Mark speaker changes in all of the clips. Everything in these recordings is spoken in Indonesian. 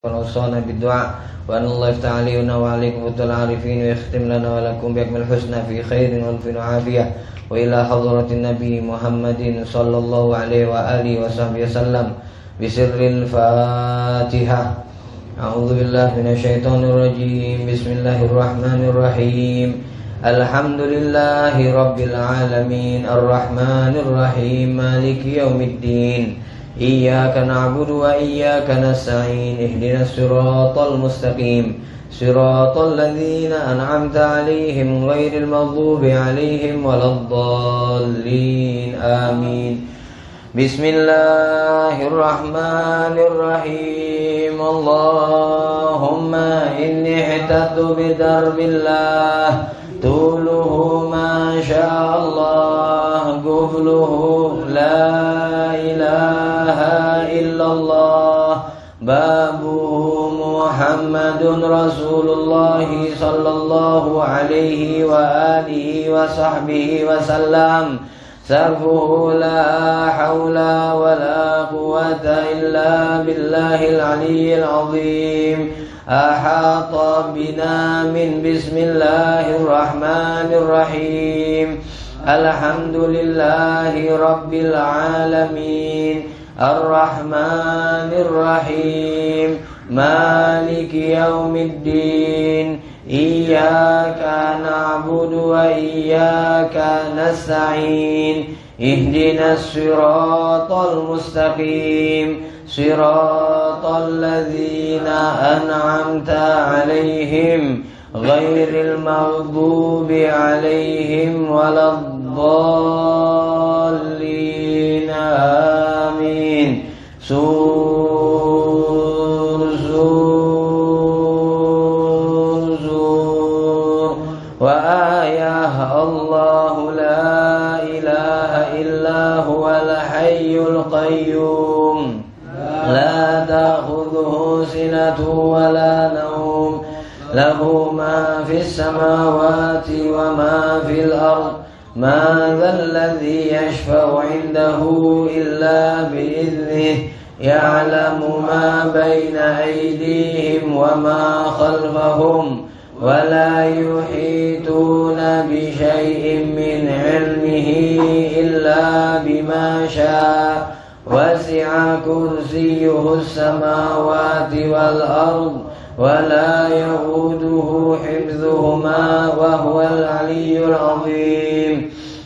Speaker 1: ونوصانا بالدعاء وأن الله يفتح علينا وعليكم فتح العارفين ويختم لنا ولكم بأكمل الحسنى في خير والف وعافية وإلى حضرة النبي محمد صلى الله عليه وآله وصحبه وسلم بسر الفاتحة. أعوذ بالله من الشيطان الرجيم. بسم الله الرحمن الرحيم. الحمد لله رب العالمين الرحمن الرحيم مالك يوم الدين إياك نعبد وإياك نستعين اهدنا الصراط المستقيم صراط الذين أنعمت عليهم غير المغضوب عليهم ولا الضالين آمين. بسم الله الرحمن الرحيم. اللهم إني احتجت بدرب الله طوله ما شاء الله قفله لا إله إلا الله بابه محمد رسول الله صلى الله عليه وآله وصحبه وسلم سرفه لا حول ولا قوة إلا بالله العلي العظيم. أحاط بنا من بسم الله الرحمن الرحيم. الحمد لله رب العالمين الرحمن الرحيم مالك يوم الدين إياك نعبد وإياك نستعين اهدنا الصراط المستقيم صراط الذين أنعمت عليهم غير المغضوب عليهم ولا الضالين آمين. سور زور زور وآية الله لا إله إلا هو الحي القيوم لا تأخذه سنة ولا نوم له ما في السماوات وما في الأرض ما ذا الذي يشفع عنده إلا بإذنه يعلم ما بين أيديهم وما خلفهم ولا يحيطون بشيء من علمه إلا بما شاء وسع كرسيه السماوات والأرض ولا يؤوده حفظهما وهو العلي العظيم.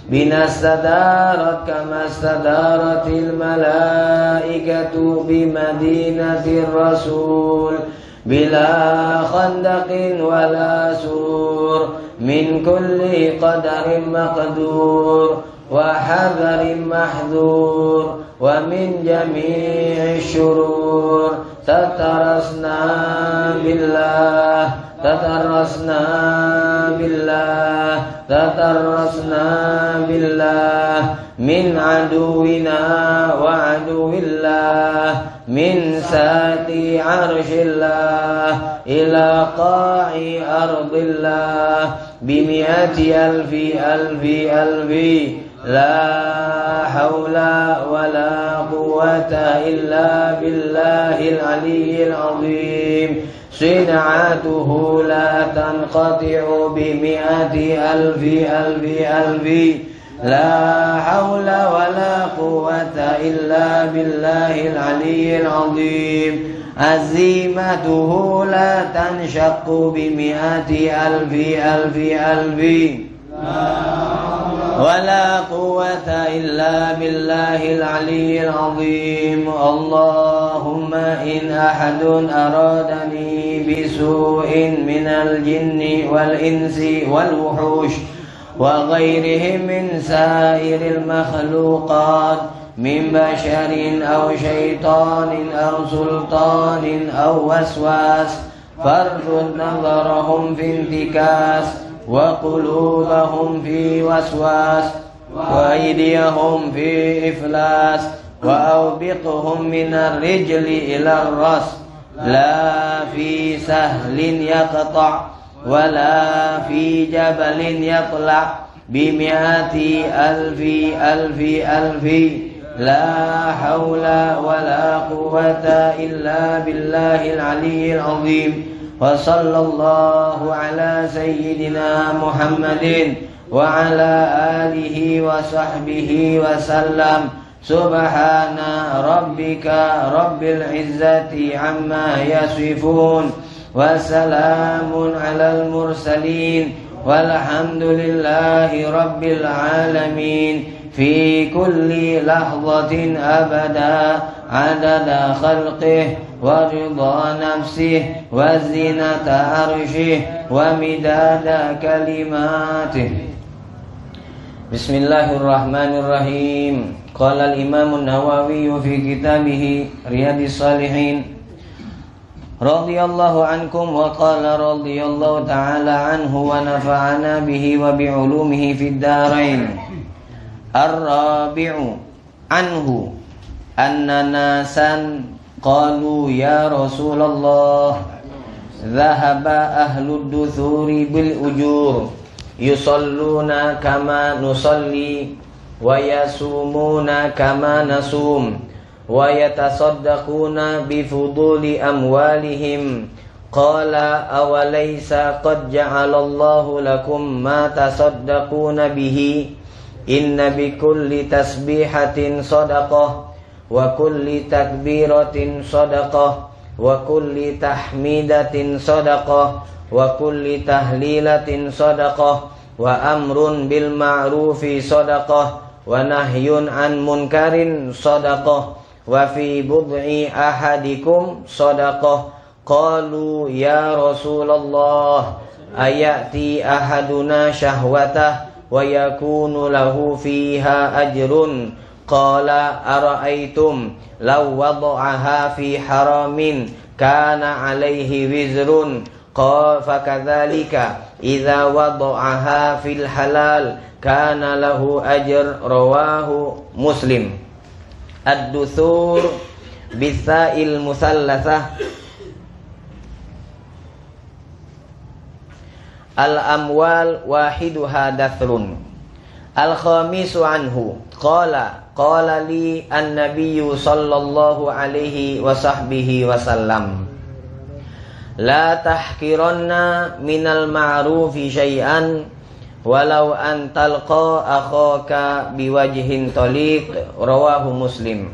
Speaker 1: بنا استدارت كما استدارت الملائكة بمدينة الرسول بلا خندق ولا سور من كل قدر مقدور وحذر محذور ومن جميع الشرور تترسنا بالله تترسنا بالله تترسنا بالله من عدونا وعدو الله من سات عرش الله إلى قاع أرض الله بمئة ألف ألف ألف لا حول ولا قوة إلا بالله العلي العظيم. صنعته لا تنقطع بمئة ألف ألف ألف لا حول ولا قوة إلا بالله العلي العظيم. عزيمته لا تنشق بمئة ألف ألف ألف ولا قوة إلا بالله العلي العظيم. اللهم إن أحد أرادني بسوء من الجن والإنس والوحوش وغيرهم من سائر المخلوقات من بشر أو شيطان أو سلطان أو وسواس فارفض نظرهم في انتكاس وقلوبهم في وسواس وأيديهم في إفلاس وأوبقهم من الرجل إلى الرأس لا في سهل يقطع ولا في جبل يطلع بمئة ألف ألف ألف لا حول ولا قوة إلا بالله العلي العظيم وصلى الله على سيدنا محمد وعلى آله وصحبه وسلم سبحان ربك رب العزة عما يصفون وسلام على المرسلين والحمد لله رب العالمين في كل لحظة أبدا عدد خلقه ورضا نفسه وزنة عرشه ومداد كلماته. بسم الله الرحمن الرحيم. قال الإمام النووي في كتابه رياض الصالحين رضي الله عنكم وقال رضي الله تعالى عنه ونفعنا به وبعلومه في الدارين. الرابع عنه أن ناسا قالوا يا رسول الله ذهب أهل الدثور بالأجور يصلون كما نصلي ويصومون كما نصوم ويتصدقون بفضول أموالهم قال أوليس قد جعل الله لكم ما تصدقون به إن بكل تسبيحة صدقة وكل تكبيرة صدقة وكل تحميدة صدقة وكل تهليلة صدقة وأمر بالمعروف صدقة ونهي عن منكر صدقة وفي بضع أحدكم صدقة قالوا يا رسول الله أيأتي أحدنا شهوته ويكون له فيها أجر قال أرأيتم لو وضعها في حرام كان عليه وزر قال فكذلك إذا وضعها في الحلال كان له أجر رواه مسلم. الدثور بالثاء المثلثة الأموال واحدها دثر. الخامس عنه قال لي النبي صلى الله عليه وصحبه وسلم لا تحقرن من المعروف شيئا ولو أن تلقى أخاك بوجه طليق رواه مسلم.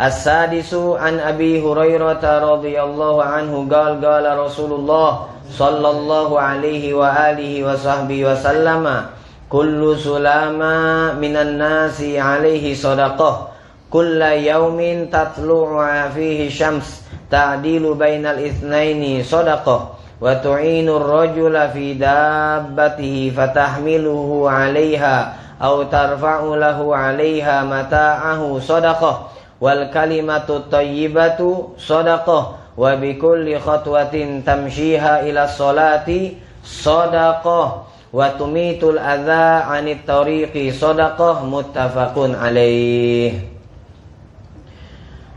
Speaker 1: السادس عن أبي هريرة رضي الله عنه قال رسول الله صلى الله عليه وآله وصحبه وسلم كل سلامة من الناس عليه صدقة كل يوم تطلع فيه الشمس تعديل بين الاثنين صدقة وتعين الرجل في دابته فتحمله عليها أو ترفع له عليها متاعه صدقة والكلمة الطيبة صدقة وبكل خطوة تمشيها إلى الصلاة صدقة وتميت الأذى عن الطريق صدقة متفق عليه.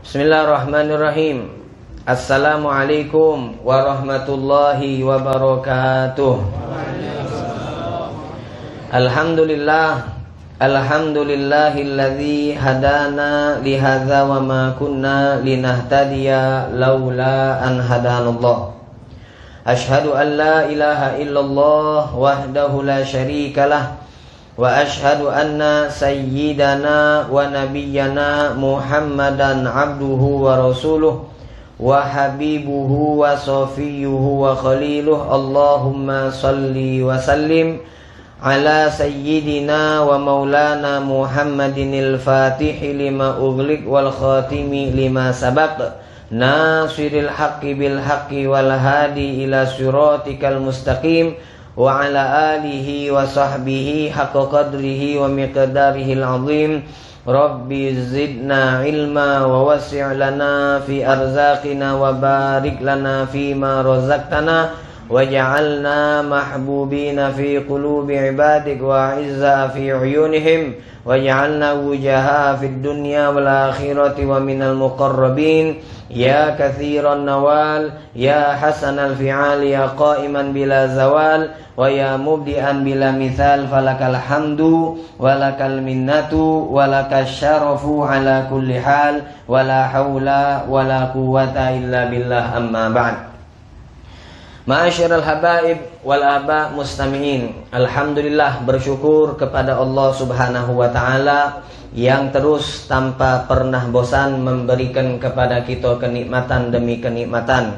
Speaker 1: Bismillahirrahmanirrahim. Assalamualaikum warahmatullahi wabarakatuh. Alhamdulillahilladzi hadana lihadza wa ma kunna linahtadiya laula an hadanallah. Ashhadu an la ilaha illallah wahdahu la syarikalah wa ashhadu anna sayyidana wa nabiyyana Muhammadan abduhu wa rasuluh wa habibuhu wa safiyuhu wa khaliluh. Allahumma salli wa sallim ala sayyidina wa maulana Muhammadinil fatihi lima ughliq wal khatimi lima sabaq nasiril haqqi bil haqqi wal hadi ila siratikal mustaqim wa ala alihi wa sahbihi haqqa qadrihi wa miqdarihil azim. Rabbi zidna ilma wa wasi' lana fi arzaqina wa barik lana fi ma razaqtana waj'alna mahbubina fi qulubi ibadik wa 'izza fi 'uyunihim waj'alna wujaha fid dunya wal akhirati wa minal muqarrabin ya katsiran nawal ya hasanal fi'al ya qa'iman bila zawal wa ya mubdi'an bila mithal falakal hamdu walakal minnatu walakal syarafu ala kulli hal wala haula wala quwwata illa billah amma ba'd. Ma'asyiral habaib wal aba mustami'in, alhamdulillah, bersyukur kepada Allah Subhanahu wa taala yang terus tanpa pernah bosan memberikan kepada kita kenikmatan demi kenikmatan.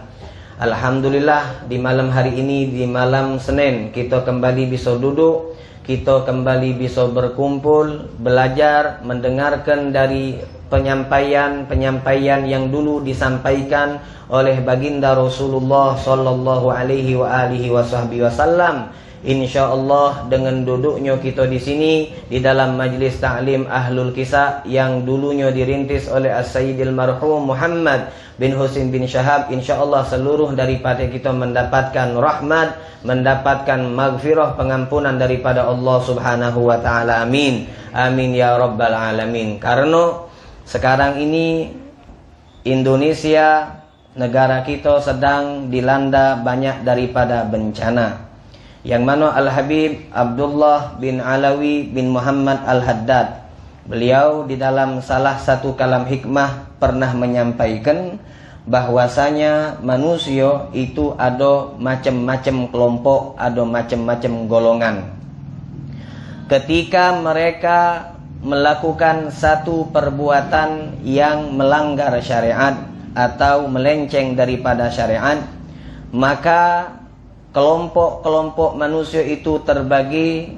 Speaker 1: Alhamdulillah, di malam hari ini, di malam Senin, kita kembali bisa duduk, kita kembali bisa berkumpul, belajar, mendengarkan dari penyampaian yang dulu disampaikan oleh baginda Rasulullah sallallahu alaihi wa alihi wasallam. Insyaallah dengan duduknya kita di sini di dalam majlis ta'lim Ahlul Kisah yang dulunya dirintis oleh As-Sayyidil Marhum Muhammad bin Husin bin Syahab, insyaallah seluruh daripada kita mendapatkan rahmat, mendapatkan maghfirah, pengampunan daripada Allah Subhanahu wa taala. Amin. Amin ya rabbal alamin. Karena sekarang ini Indonesia, negara kita sedang dilanda banyak daripada bencana, yang mana Al-Habib Abdullah bin Alawi bin Muhammad Al-Haddad, beliau di dalam salah satu kalam hikmah pernah menyampaikan bahwasanya manusia itu ada macam-macam kelompok, ada macam-macam golongan. Ketika mereka melakukan satu perbuatan yang melanggar syariat atau melenceng daripada syariat, maka kelompok-kelompok manusia itu terbagi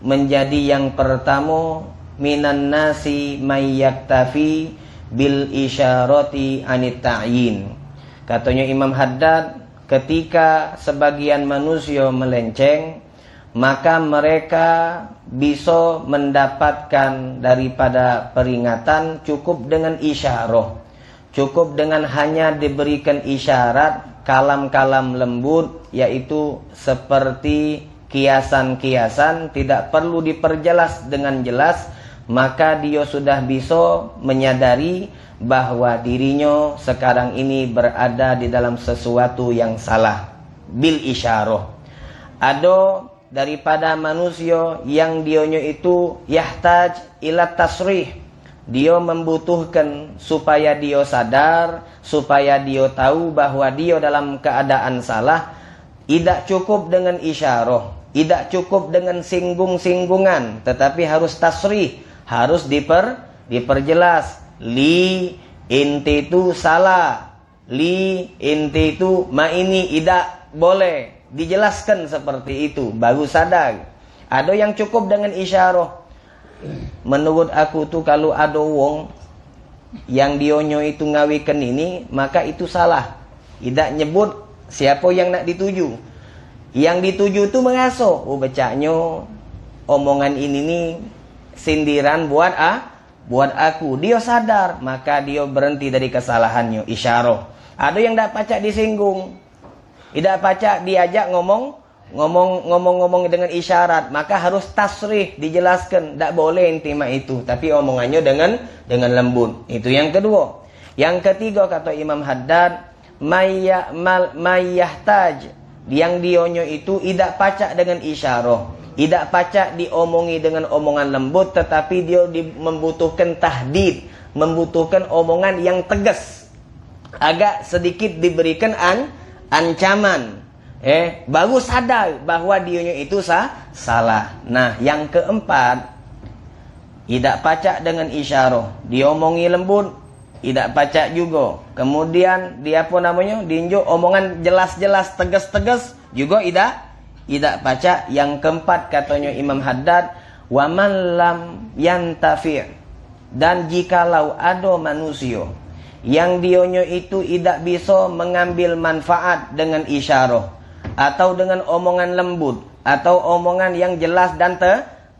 Speaker 1: menjadi yang pertama, minan nasi may yaktafi bil isyarati anit ta'yin. Katanya Imam Haddad, ketika sebagian manusia melenceng, maka mereka bisa mendapatkan daripada peringatan cukup dengan isyarah, cukup dengan hanya diberikan isyarat, kalam-kalam lembut, yaitu seperti kiasan-kiasan, tidak perlu diperjelas dengan jelas, maka dia sudah bisa menyadari bahwa dirinya sekarang ini berada di dalam sesuatu yang salah. Bil isyarah. Ada daripada manusia yang dionya itu yahtaj ila tasrih, dia membutuhkan supaya dia sadar, supaya dia tahu bahwa dia dalam keadaan salah. Tidak cukup dengan isyarah, tidak cukup dengan singgung-singgungan, tetapi harus tasrih, harus diperjelas. Li inti itu salah, li inti itu ma ini tidak boleh, dijelaskan seperti itu baru sadar. Ada yang cukup dengan isyarah. Menurut aku tuh kalau ada wong yang dionyo itu ngawikan ini, maka itu salah. Tidak nyebut siapa yang nak dituju. Yang dituju itu mengaso, oh bacanya omongan ini nih sindiran buat aku. Dia sadar, maka dia berhenti dari kesalahannya, isyarah. Ada yang tak pacak disinggung, tidak pacak diajak ngomong dengan isyarat, maka harus tasrih, dijelaskan, tak boleh intima itu, tapi omongannya dengan lembut. Itu yang kedua. Yang ketiga kata Imam Haddad, mayyahtaj, yang dionyo itu tidak pacak dengan isyarah, tidak pacak diomongi dengan omongan lembut, tetapi dia membutuhkan tahdid, membutuhkan omongan yang tegas, agak sedikit diberikan ancaman, baru sadar bahwa dirinya itu salah. Nah, yang keempat, tidak pacak dengan isyarah, diomongi lembut, tidak pacak juga. Kemudian dia diinjuk omongan jelas-jelas, tegas-tegas, juga tidak pacak. Yang keempat katanya Imam Haddad, wa man lam yantafi', dan jikalau ada manusia yang dionyo itu tidak bisa mengambil manfaat dengan isyarah, atau dengan omongan lembut, atau omongan yang jelas dan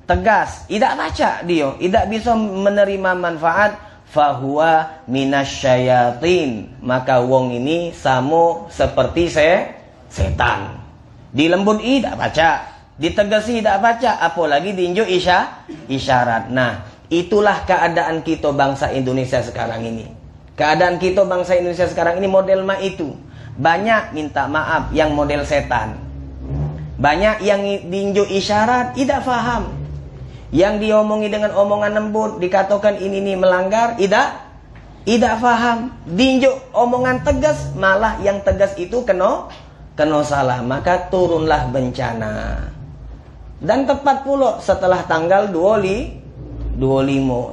Speaker 1: tegas, tidak baca dia, tidak bisa menerima manfaat, fahuwa minasyayatin, maka wong ini sama seperti setan. Di lembut tidak baca, ditegasi tidak baca, apalagi diinjuk isyarat. Nah, itulah keadaan kita bangsa Indonesia sekarang ini. Keadaan kita bangsa Indonesia sekarang ini model itu. Banyak minta maaf yang model setan. Banyak yang diinjuk isyarat tidak faham. Yang diomongi dengan omongan lembut, dikatakan ini melanggar, tidak faham. Diinjuk omongan tegas, malah yang tegas itu kena salah. Maka turunlah bencana. Dan tepat pula setelah tanggal 25.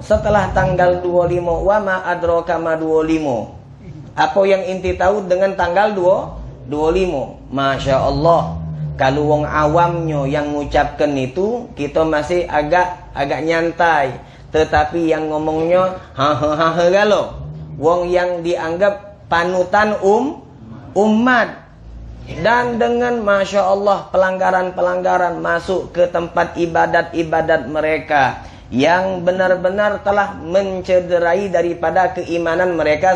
Speaker 1: Setelah tanggal 25, wa ma adraka ma 25. Apa yang inti tahu dengan tanggal 25? Masya Allah. Kalau wong awamnya yang mengucapkan itu, kita masih agak nyantai. Tetapi yang ngomongnya galau. Wong yang dianggap panutan umat. Dan dengan Masya Allah pelanggaran-pelanggaran masuk ke tempat ibadat-ibadat mereka yang benar-benar telah mencederai daripada keimanan mereka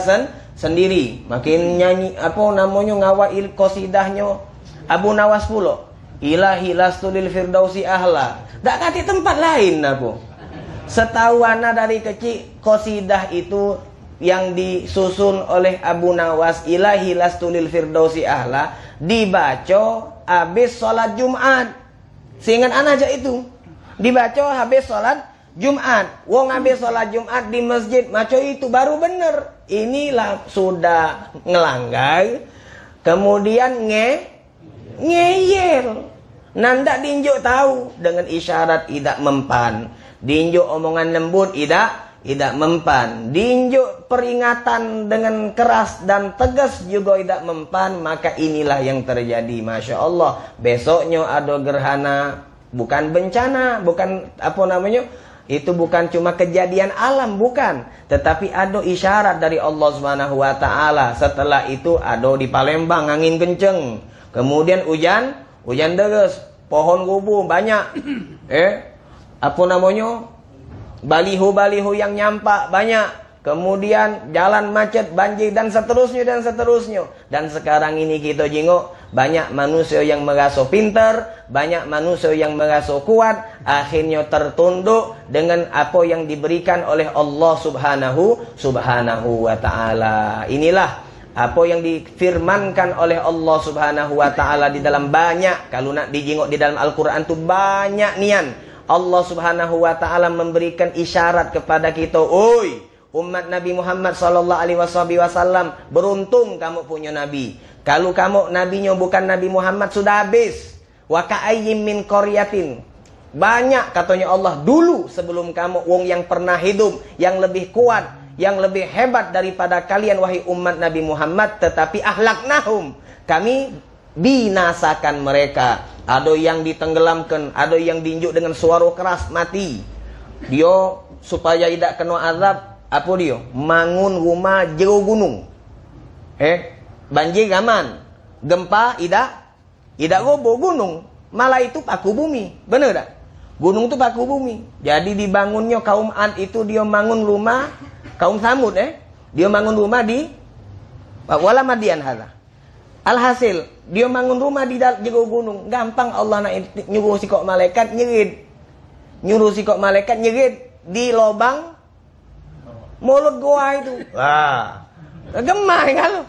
Speaker 1: sendiri. Makin nyanyi ngawail qasidahnya Abu Nawas pula, ilahi lastu lil firdausi ahla. Tak kati tempat lain aku. Setahu ana dari kecil qasidah itu yang disusun oleh Abu Nawas, ilahi lastu lil firdausi ahla, dibaca habis sholat Jumat. Seingat ana aja itu. Dibaca habis sholat Jumat. Wong habis sholat Jumat di masjid, maco itu baru bener. Inilah sudah ngelanggar. Kemudian ngeyel. Nanda diinjuk tahu dengan isyarat tidak mempan. Diinjuk omongan lembut tidak mempan. Diinjuk peringatan dengan keras dan tegas juga tidak mempan. Maka inilah yang terjadi. Masya Allah. Besoknya ada gerhana. Bukan bencana. Bukan itu bukan cuma kejadian alam, bukan. Tetapi ada isyarat dari Allah Subhanahu wa ta'ala. Setelah itu ada di Palembang angin kenceng. Kemudian hujan deras. Pohon gubu banyak. Baliho-baliho yang nyampak banyak. Kemudian jalan macet, banjir dan seterusnya. Dan sekarang ini kita jengok banyak manusia yang merasa pintar, banyak manusia yang merasa kuat, akhirnya tertunduk dengan apa yang diberikan oleh Allah Subhanahu wa ta'ala. Inilah apa yang difirmankan oleh Allah Subhanahu wa ta'ala di dalam banyak, kalau nak dijengok di dalam Al-Quran itu banyak nian. Allah Subhanahu wa ta'ala memberikan isyarat kepada kita, oi umat Nabi Muhammad sallallahu alaihi wasallam, beruntung kamu punya nabi. Kalau kamu nabinya bukan Nabi Muhammad sudah habis. Wa ka'ayyim min qaryatin. Banyak katanya Allah dulu sebelum kamu wong yang pernah hidup, yang lebih kuat, yang lebih hebat daripada kalian wahai umat Nabi Muhammad, tetapi ahlaknahum. Kami binasakan mereka. Ada yang ditenggelamkan, ada yang diinjuk dengan suara keras mati. Dia supaya tidak kena azab, apa dia? Mangun rumah jero gunung. Banjir aman. Gempa tidak roboh gunung. Malah itu paku bumi. Benar tak? Gunung itu paku bumi. Jadi dibangunnya kaum Ad itu dia bangun rumah, kaum Samud dia bangun rumah di wala Madian hala. Alhasil dia bangun rumah di jero gunung. Gampang Allah nak nyuruh si kok malaikat nyerit. Di lobang mulut gua itu. Wah. Gemah kalau.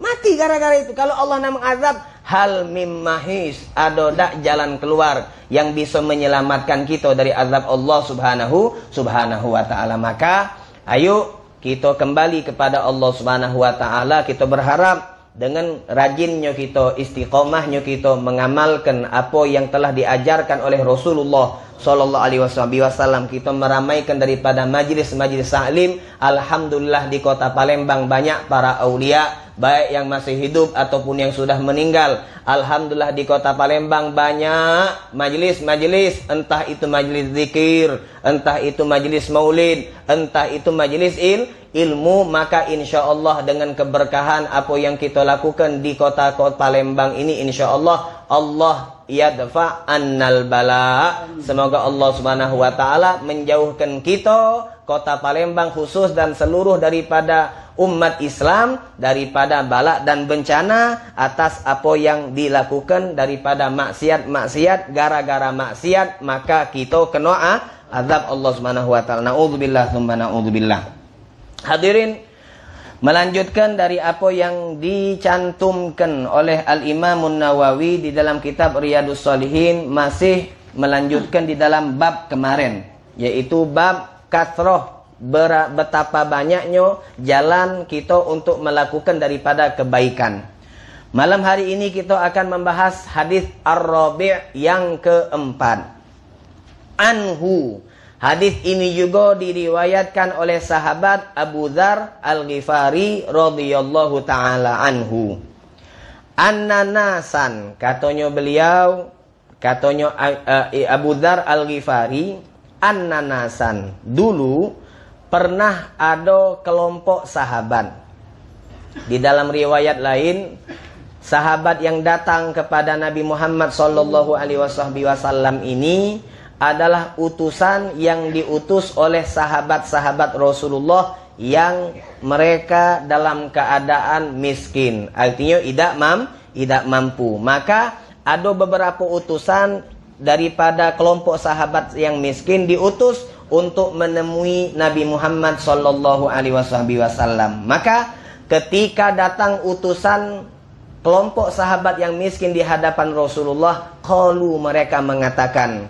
Speaker 1: Mati gara-gara itu. Kalau Allah nak mengazab, hal mim mahis, ada dak jalan keluar yang bisa menyelamatkan kita dari azab Allah Subhanahu wa ta'ala. Maka ayo kita kembali kepada Allah Subhanahu wa ta'ala. Kita berharap dengan rajinnya kita, istiqomahnya kita mengamalkan apa yang telah diajarkan oleh Rasulullah sallallahu alaihi wasallam, kita meramaikan daripada majlis-majlis taklim. Alhamdulillah di kota Palembang banyak para aulia, baik yang masih hidup ataupun yang sudah meninggal. Alhamdulillah di kota Palembang banyak majlis-majlis, entah itu majlis zikir, entah itu majlis maulid, entah itu majlis ilmu. Maka insya Allah dengan keberkahan apa yang kita lakukan di kota-kota Palembang ini, insya Allah Allah yadfa annal bala. Semoga Allah Subhanahu wa ta'ala menjauhkan kita kota Palembang khusus dan seluruh daripada umat Islam daripada bala dan bencana atas apa yang dilakukan daripada maksiat gara-gara maksiat maka kita kena azab Allah Subhanahu wa taala. Naudzubillah tsumma naudzubillah. Hadirin, melanjutkan dari apa yang dicantumkan oleh Al-Imam Nawawi di dalam kitab Riyadhus Shalihin, masih melanjutkan di dalam bab kemarin, yaitu bab kasroh, betapa banyaknya jalan kita untuk melakukan daripada kebaikan. Malam hari ini kita akan membahas hadis Ar-Rabi' yang keempat. Anhu. Hadis ini juga diriwayatkan oleh sahabat Abu Dzar Al-Ghifari radhiyallahu taala anhu. Annanasan, katanya beliau, katanya Abu Dzar Al-Ghifari, annanasan, dulu pernah ada kelompok sahabat. Di dalam riwayat lain, sahabat yang datang kepada Nabi Muhammad sallallahu alaihi wasallam ini adalah utusan yang diutus oleh sahabat-sahabat Rasulullah yang mereka dalam keadaan miskin. Artinya tidak mampu. Maka ada beberapa utusan daripada kelompok sahabat yang miskin diutus untuk menemui Nabi Muhammad sallallahu alaihi wasallam. Maka ketika datang utusan kelompok sahabat yang miskin di hadapan Rasulullah, qalu, mereka mengatakan,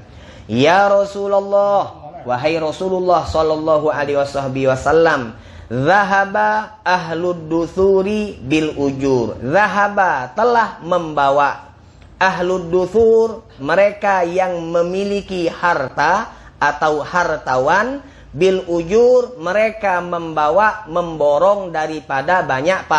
Speaker 1: ya Rasulullah, wahai Rasulullah sallallahu alaihi wasallam, zahaba ahlud duthuri bil ujur. Zahaba, telah membawa, ahlud duthur, mereka yang memiliki harta atau hartawan, bil ujur, mereka memborong daripada banyak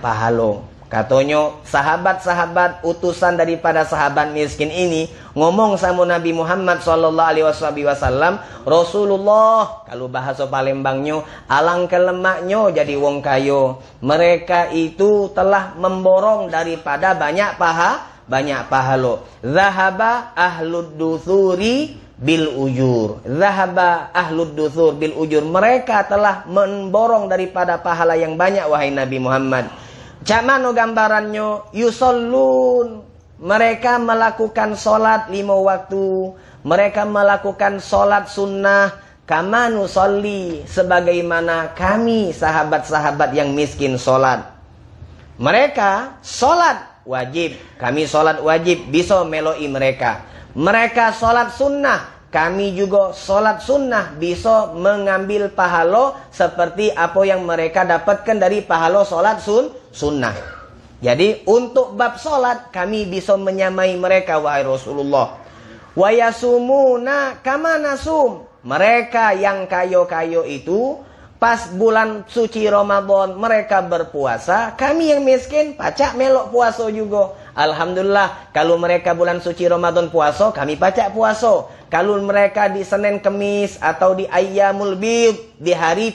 Speaker 1: pahala. Katanya sahabat-sahabat utusan daripada sahabat miskin ini ngomong sama Nabi Muhammad sallallahu alaihi wasallam, Rasulullah, kalau bahasa Palembangnya, alangkah lemaknya jadi wong kayo. Mereka itu telah memborong daripada banyak pahala. Zahaba ahlud duthuri bil ujur. Zahaba ahlud duthur bil ujur. Mereka telah memborong daripada pahala yang banyak, wahai Nabi Muhammad. Cak mana gambarannya? Yusallun, mereka melakukan solat 5 waktu. Mereka melakukan solat sunnah. Kama nusolli, sebagaimana kami sahabat-sahabat yang miskin solat. Mereka solat wajib, kami solat wajib, bisa meloi mereka. Mereka solat sunnah, kami juga solat sunnah, bisa mengambil pahala seperti apa yang mereka dapatkan dari pahala solat sunnah. Jadi untuk bab solat kami bisa menyamai mereka, wahai Rasulullah. Wa yasumuna kama nasum, mereka yang kayo-kayo itu pas bulan suci Ramadan mereka berpuasa, kami yang miskin pacak melok puasa juga. Alhamdulillah, kalau mereka bulan suci Ramadan puasa, kami pacak puasa. Kalau mereka di Senin Kemis atau di Ayyamul Bid, di hari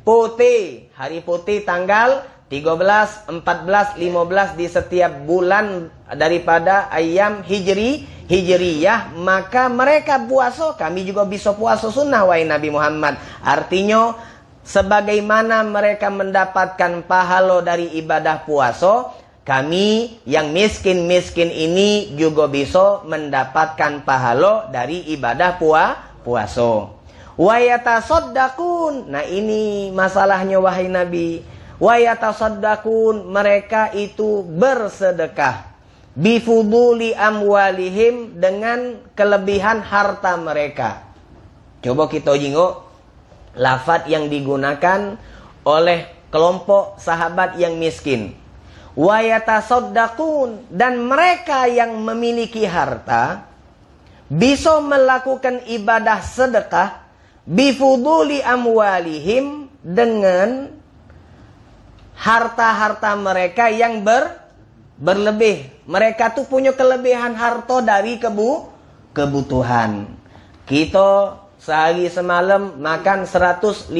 Speaker 1: putih, hari putih tanggal 13, 14, 15 di setiap bulan daripada ayam hijriyah, maka mereka puasa, kami juga bisa puasa sunnah, wahai Nabi Muhammad. Artinya sebagaimana mereka mendapatkan pahala dari ibadah puasa, kami yang miskin-miskin ini juga bisa mendapatkan pahala dari ibadah puasa. Wa yatasaddaqun, nah ini masalahnya, wahai Nabi. Wa yatasaddaqun, mereka itu bersedekah. Bifuduli amwalihim, dengan kelebihan harta mereka. Coba kita jengok lafaz yang digunakan oleh kelompok sahabat yang miskin. Wa yatasaddaqun, dan mereka yang memiliki harta bisa melakukan ibadah sedekah bifuduli amwalihim, dengan harta-harta mereka yang berlebih. Mereka tuh punya kelebihan harta dari kebutuhan. Kita sehari semalam makan 150.000.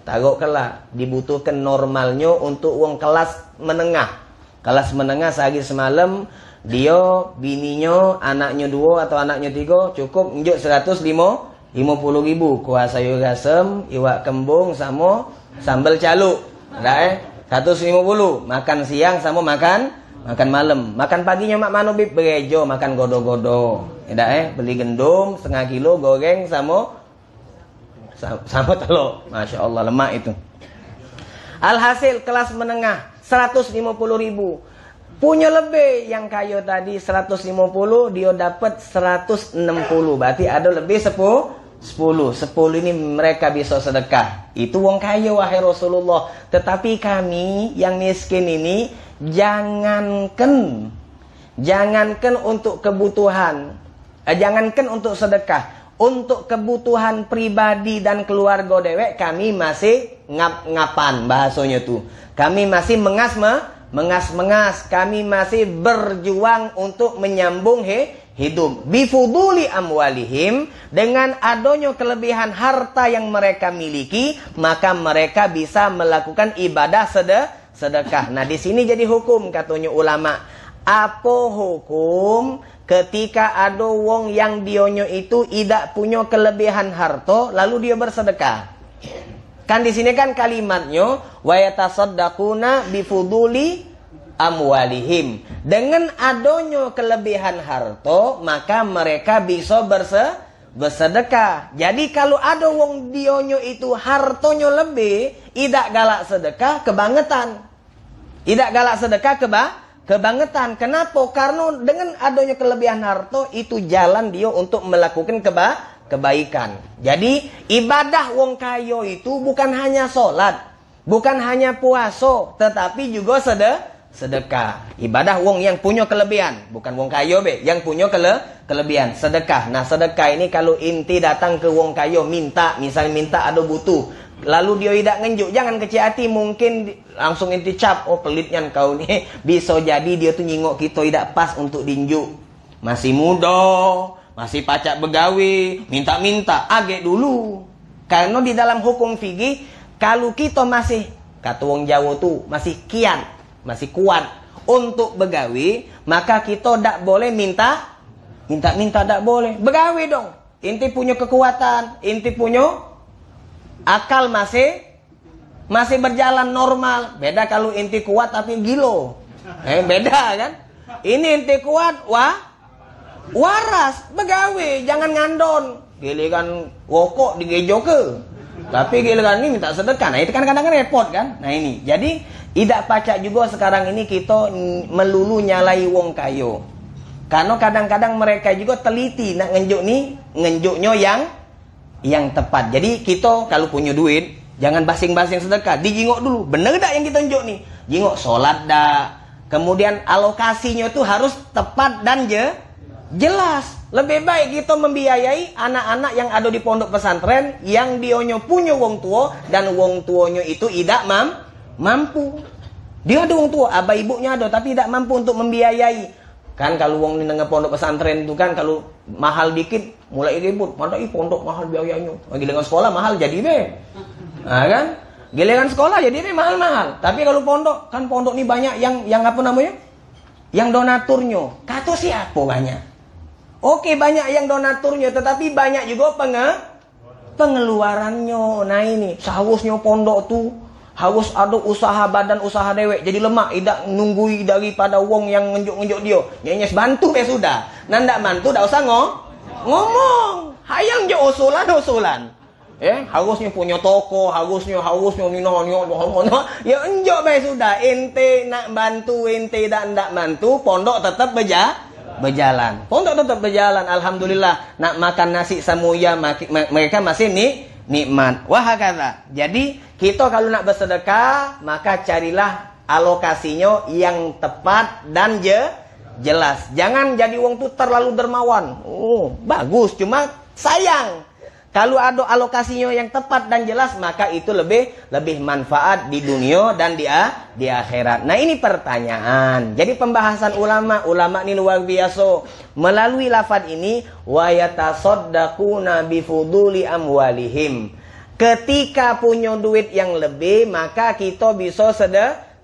Speaker 1: Taruh kelak dibutuhkan normalnya untuk uang kelas menengah. Kelas menengah sehari semalam dia, bininya, anaknya 2 atau anaknya 3 cukup njuk 150.000. 50.000 kuah sayur asem, iwak kembung sama sambal caluk. Dah 150. Makan siang sama makan malam. Makan paginya mak mano bib berejo makan godo-godo. Dah beli gendum setengah kilo goreng sama telur. Masya Allah lemak itu. Alhasil kelas menengah 150.000. Punya lebih yang kayo tadi 150, dia dapat 160. Berarti ada lebih 10. 10 ini mereka bisa sedekah. Itu wong kayo wahai Rasulullah. Tetapi kami yang miskin ini jangankan untuk kebutuhan, jangankan untuk sedekah, untuk kebutuhan pribadi dan keluarga dewek kami masih ngap-ngapan bahasanya tuh. Kami masih mengas-mengas, kami masih berjuang untuk menyambung hidup. Bifuduli amwalihim, dengan adanya kelebihan harta yang mereka miliki, maka mereka bisa melakukan ibadah sedekah. Nah, di sini jadi hukum katanya ulama. Apa hukum ketika ada wong yang dionyo itu tidak punya kelebihan harta lalu dia bersedekah? Kan di sini kan kalimatnya wa yatasaddaquna bifuduli amwalihim. Dengan adanya kelebihan harta, maka mereka bisa bersedekah. Jadi kalau ada wong dionyo itu hartonya lebih, tidak galak sedekah kebangetan. Tidak galak sedekah kebangetan. Kenapa? Karena dengan adanya kelebihan harta itu jalan dia untuk melakukan kebaikan. Jadi ibadah wong kayo itu bukan hanya sholat, bukan hanya puasa, tetapi juga sedekah. Ibadah wong yang punya kelebihan, bukan wong kayo yang punya kelebihan. Sedekah. Nah, sedekah ini kalau inti datang ke wong kayo misalnya minta ada butuh, lalu dia tidak ngenjuk, jangan kecil hati, mungkin langsung inti cap, oh pelitnya kau nih. Bisa jadi dia tuh nyingok kita tidak pas untuk dinjuk. Masih muda, masih pacak begawi, minta-minta, agak dulu. Karena di dalam hukum fikih, kalau kita masih, kata wong Jawa tuh, masih kian, masih kuat untuk begawi, maka kita tidak boleh minta, tidak boleh. Begawi dong. Inti punya kekuatan, inti punya akal masih berjalan normal. Beda kalau inti kuat tapi gilo. Beda kan? Ini inti kuat, waras, begawe, jangan ngandon. Giliran wokok digejo ke. Tapi giliran ini minta sedekah. Nah, itu kan kadang-kadang repot kan? Nah, ini. Jadi, tidak pacak juga sekarang ini kita melulu nyalai wong kayo. Karena kadang-kadang mereka juga teliti nak ngenjuknya yang tepat. Jadi, kita kalau punya duit, jangan basing-basing sedekah. Dijingok dulu. Bener tak yang kita njuk nih? Jingok sholat dah. Kemudian alokasinya itu harus tepat dan jelas. Lebih baik kita membiayai anak-anak yang ada di pondok pesantren yang dionyo punya wong tua dan wong tuanya itu tidak mampu. Dia ada wong tua, abah ibunya ada tapi tidak mampu untuk membiayai. Kan kalau wong di nengah pondok pesantren itu kan kalau mahal dikit mulai ribut. Mana pondok mahal biayanya. Giliran sekolah mahal jadi Nah kan? Giliran sekolah jadi mahal-mahal. Tapi kalau pondok, kan pondok ini banyak yang apa namanya? Yang donaturnya. Kata siapa banyak? Oke, banyak yang donaturnya, tetapi banyak juga pengeluarannya. Nah ini, seharusnya pondok tuh harus ada usaha badan usaha dewek. Jadi lemak, tidak nunggui daripada wong yang ngenjuk-ngenjuk dia. Nyenyes bantu sudah. Nah ndak bantu, tak usah ngomong. Hayang je usulan. Harusnya punya toko, harusnya nino. Ya enjok sudah. Ente nak bantu, ente ndak bantu, pondok tetap berjalan. Pondok tetap berjalan. Alhamdulillah. Nak makan nasi samuya mereka masih nikmat. Wah kata. Jadi kita kalau nak bersedekah maka carilah alokasinya yang tepat dan jelas. Jangan jadi wong tuh terlalu dermawan. Bagus, cuma sayang. Kalau ada alokasinya yang tepat dan jelas, maka itu lebih manfaat di dunia dan di akhirat. Nah ini pertanyaan. Jadi pembahasan ulama ini luar biasa. Melalui lafaz ini, wa yatasaddaquna bifuduli amwalihim. Ketika punya duit yang lebih, maka kita bisa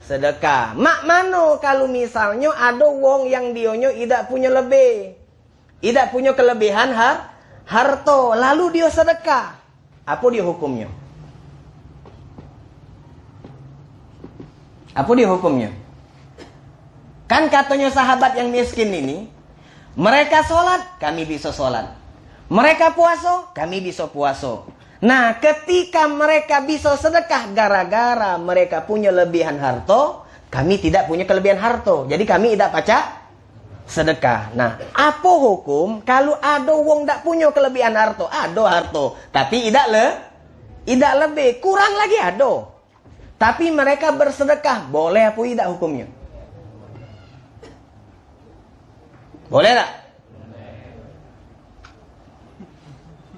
Speaker 1: sedekah. Mak mano kalau misalnya ada wong yang dionyo tidak punya lebih, tidak punya kelebihan harta, lalu dia sedekah. Apa dia hukumnya? Apa dia hukumnya? Kan katanya sahabat yang miskin ini, mereka sholat, kami bisa sholat. Mereka puasa, kami bisa puasa. Nah, ketika mereka bisa sedekah gara-gara mereka punya lebihan harta, kami tidak punya kelebihan harta. Jadi kami tidak pacak sedekah. Nah, apa hukum kalau ada wong tak punya kelebihan harta? Ada harta, tapi tidak lebih, kurang lagi ada. Tapi mereka bersedekah, boleh apa tidak hukumnya? Boleh tak?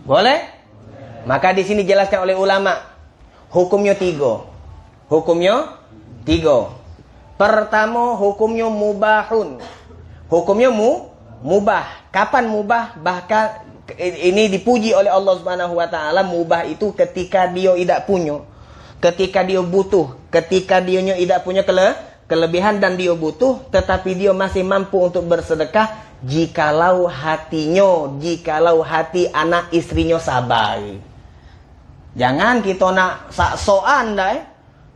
Speaker 1: Boleh? Maka di sini dijelaskan oleh ulama, hukumnya 3. Hukumnya 3. Pertama, hukumnya mubahun. Hukumnya mubah. Kapan mubah? Bahkan ini dipuji oleh Allah Subhanahu wa taala, mubah itu ketika dia tidak punya, ketika dia butuh, ketika dia tidak punya kelebihan dan dia butuh, tetapi dia masih mampu untuk bersedekah jikalau jikalau hati anak istrinya sabar. Jangan kita nak sok-sokan dah.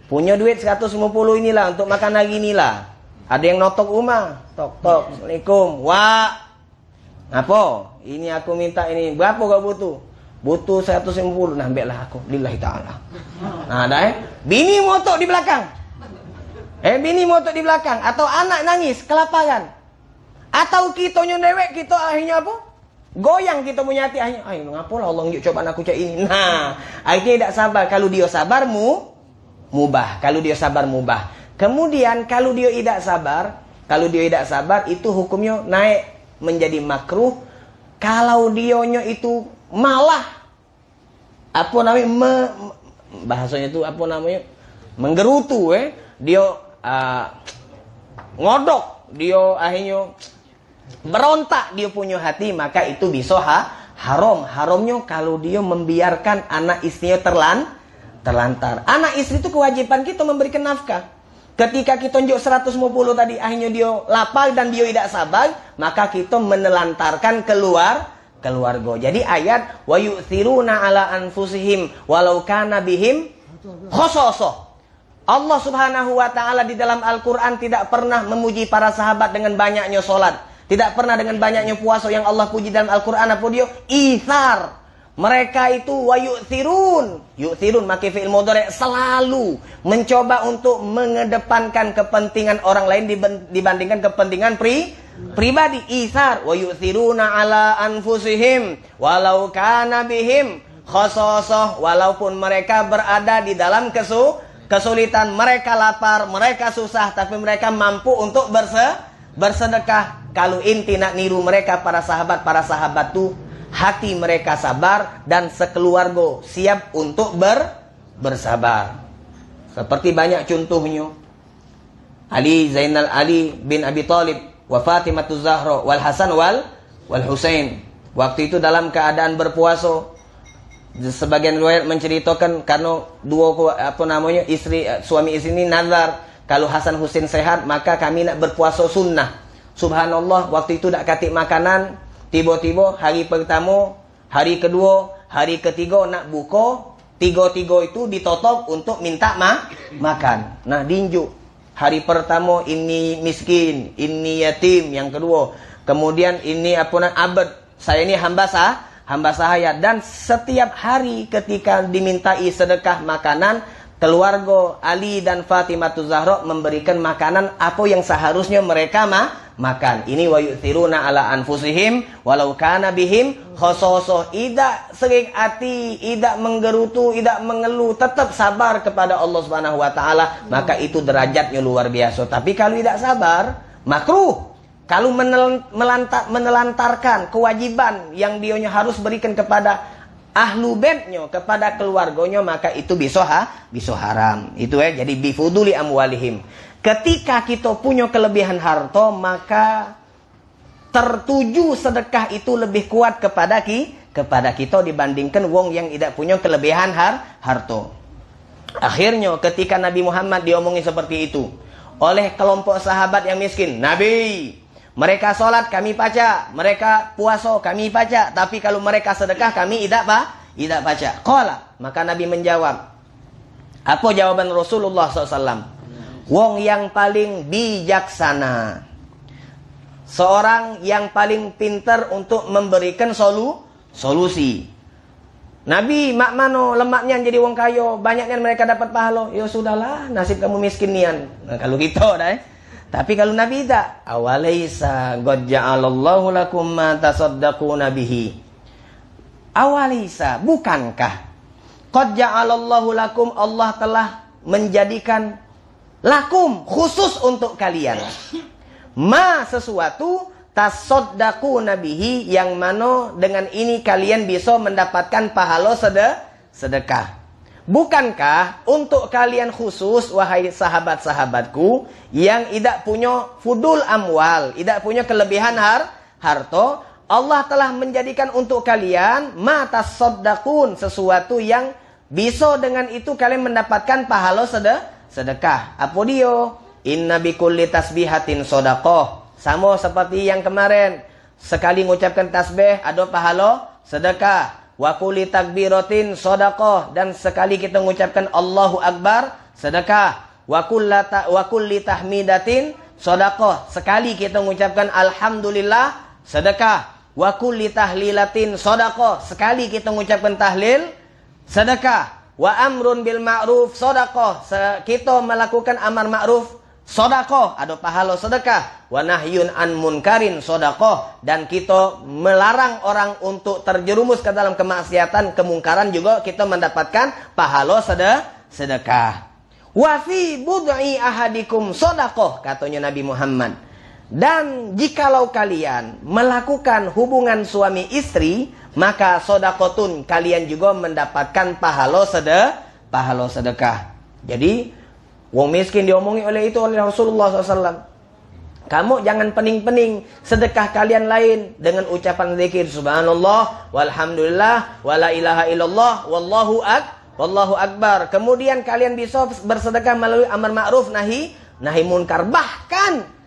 Speaker 1: Punya duit 150 inilah untuk makan hari inilah. Ada yang notok rumah. Tok. Assalamualaikum. Wah. Apa? Ini aku minta ini. Berapa kau butuh? Butuh 150. Nah, ambillah aku. Lillahi ta'ala. Nah, dah bini motok di belakang. Bini motok di belakang. Atau anak nangis, kelaparan. Atau kita nyondewek, kita akhirnya apa? Goyang kita punya hati akhirnya. Mengapa lah Allah coba aku cak ini. Nah, akhirnya tidak sabar. Kalau dia sabar, mubah. Kalau dia sabar, mubah. Kemudian kalau dia tidak sabar, itu hukumnya naik menjadi makruh. Kalau dionya itu malah apa namanya bahasanya itu apa namanya menggerutu, dia ngodok, dia akhirnya berontak dia punya hati, maka itu bisa haram. Haramnya kalau dia membiarkan anak istrinya terlantar. Anak istri itu kewajiban kita memberikan nafkah. Ketika kita tunjuk 150 tadi, akhirnya dia lapar dan dia tidak sabar, maka kita menelantarkan keluarga. Jadi ayat wa yu'thiruna ala anfusihim walau kana bihim khasasah. Allah Subhanahu wa taala di dalam Al-Qur'an tidak pernah memuji para sahabat dengan banyaknya salat, tidak pernah dengan banyaknya puasa. Yang Allah puji dalam Al-Qur'an apa dia? Itsar. Mereka itu wa yu'thirun maka fi'il mudhari' selalu mencoba untuk mengedepankan kepentingan orang lain dibandingkan kepentingan pribadi. Itsar wa yu'thiruna ala anfusihim walau kana bihim khasasah. Walaupun mereka berada di dalam kesulitan, mereka lapar, mereka susah, tapi mereka mampu untuk bersedekah. Kalau inti nak niru mereka para sahabat tuh hati mereka sabar dan sekeluarga siap untuk bersabar. Seperti banyak contohnya. Zainal Ali bin Abi Thalib wa Fatimah Zahra wal Hasan wal Husain. Waktu itu dalam keadaan berpuasa. Sebagian riwayat menceritakan karena suami istri ini nazar, kalau Hasan Husain sehat maka kami nak berpuasa sunnah. Subhanallah, waktu itu tak katik makanan. Tiba-tiba hari pertama, hari kedua, hari ketiga nak buka, tiga-tiga itu ditutup untuk minta makan. Nah, dinjuk. Hari pertama ini miskin, ini yatim, yang kedua. Kemudian ini abad. Saya ini hamba sahaya. Dan setiap hari ketika dimintai sedekah makanan, keluarga Ali dan Fatimah Zahra memberikan makanan apa yang seharusnya mereka makan. Ini wa yu'thiruna ala anfusihim walau kana bihim khasasah. Tidak sering hati, tidak menggerutu, tidak mengeluh, tetap sabar kepada Allah Subhanahu wa taala, maka itu derajatnya luar biasa. Tapi kalau tidak sabar, makruh. Kalau menelantarkan kewajiban yang dionya harus berikan kepada ahlu baitnya, kepada keluarganya, maka itu bisa haram. Itu jadi bifuduli amwalihim. Ketika kita punya kelebihan harta, maka tertuju sedekah itu lebih kuat kepada kita dibandingkan wong yang tidak punya kelebihan harta. Akhirnya ketika Nabi Muhammad diomongi seperti itu oleh kelompok sahabat yang miskin, Nabi, Mereka sholat kami baca, mereka puasa kami baca, tapi kalau mereka sedekah kami tidak baca. Qala, maka Nabi menjawab. Apa jawaban Rasulullah SAW? Wong yang paling bijaksana, seorang yang paling pintar untuk memberikan solusi. Nabi mak mano lemaknya jadi wong kayo, banyaknya mereka dapat pahala. Ya sudahlah, nasib kamu miskin nian. Nah, kalau gitu dah. Tapi kalau Nabi tidak, awalaisa qad ja'alallahu lakum ma tasaddaquna bihi. Awalaisa, bukankah qad ja'alallahu lakum, Allah telah menjadikan lakum, khusus untuk kalian, ma, sesuatu, tasaddaquna bihi, yang mana dengan ini kalian bisa mendapatkan pahala sedekah. Bukankah untuk kalian khusus, wahai sahabat-sahabatku, yang tidak punya fudul amwal, tidak punya kelebihan harta, Allah telah menjadikan untuk kalian ma tasaddaqun, sesuatu yang bisa dengan itu kalian mendapatkan pahala sedekah. Apa dia? Inna bikulli tasbihatin shadaqah. Sama seperti yang kemarin, sekali mengucapkan tasbih ada pahala sedekah. Wa kulli takbiratin shadaqah, dan sekali kita mengucapkan Allahu Akbar sedekah. Wa kulli tahmidatin shadaqah, sekali kita mengucapkan alhamdulillah sedekah. Wa kulli tahlilatin shadaqah, sekali kita mengucapkan tahlil sedekah. Wa amrun bil ma'ruf shadaqah, kita melakukan amar ma'ruf sedekah, ada pahala sedekah. Wa nahyun an munkarin sedekah, dan kita melarang orang untuk terjerumus ke dalam kemaksiatan, kemungkaran, juga kita mendapatkan pahala sedekah. Wa fi bud'i ahadikum sedekah, katanya Nabi Muhammad. Dan jikalau kalian melakukan hubungan suami istri, maka sedekahun, kalian juga mendapatkan pahala sedekah. Jadi wong miskin diomongi oleh Rasulullah SAW. Kamu jangan pening-pening sedekah kalian lain dengan ucapan zikir subhanallah walhamdulillah wala ilaha illallah wallahu akbar. Kemudian kalian bisa bersedekah melalui amar ma'ruf nahi munkar. Bahkan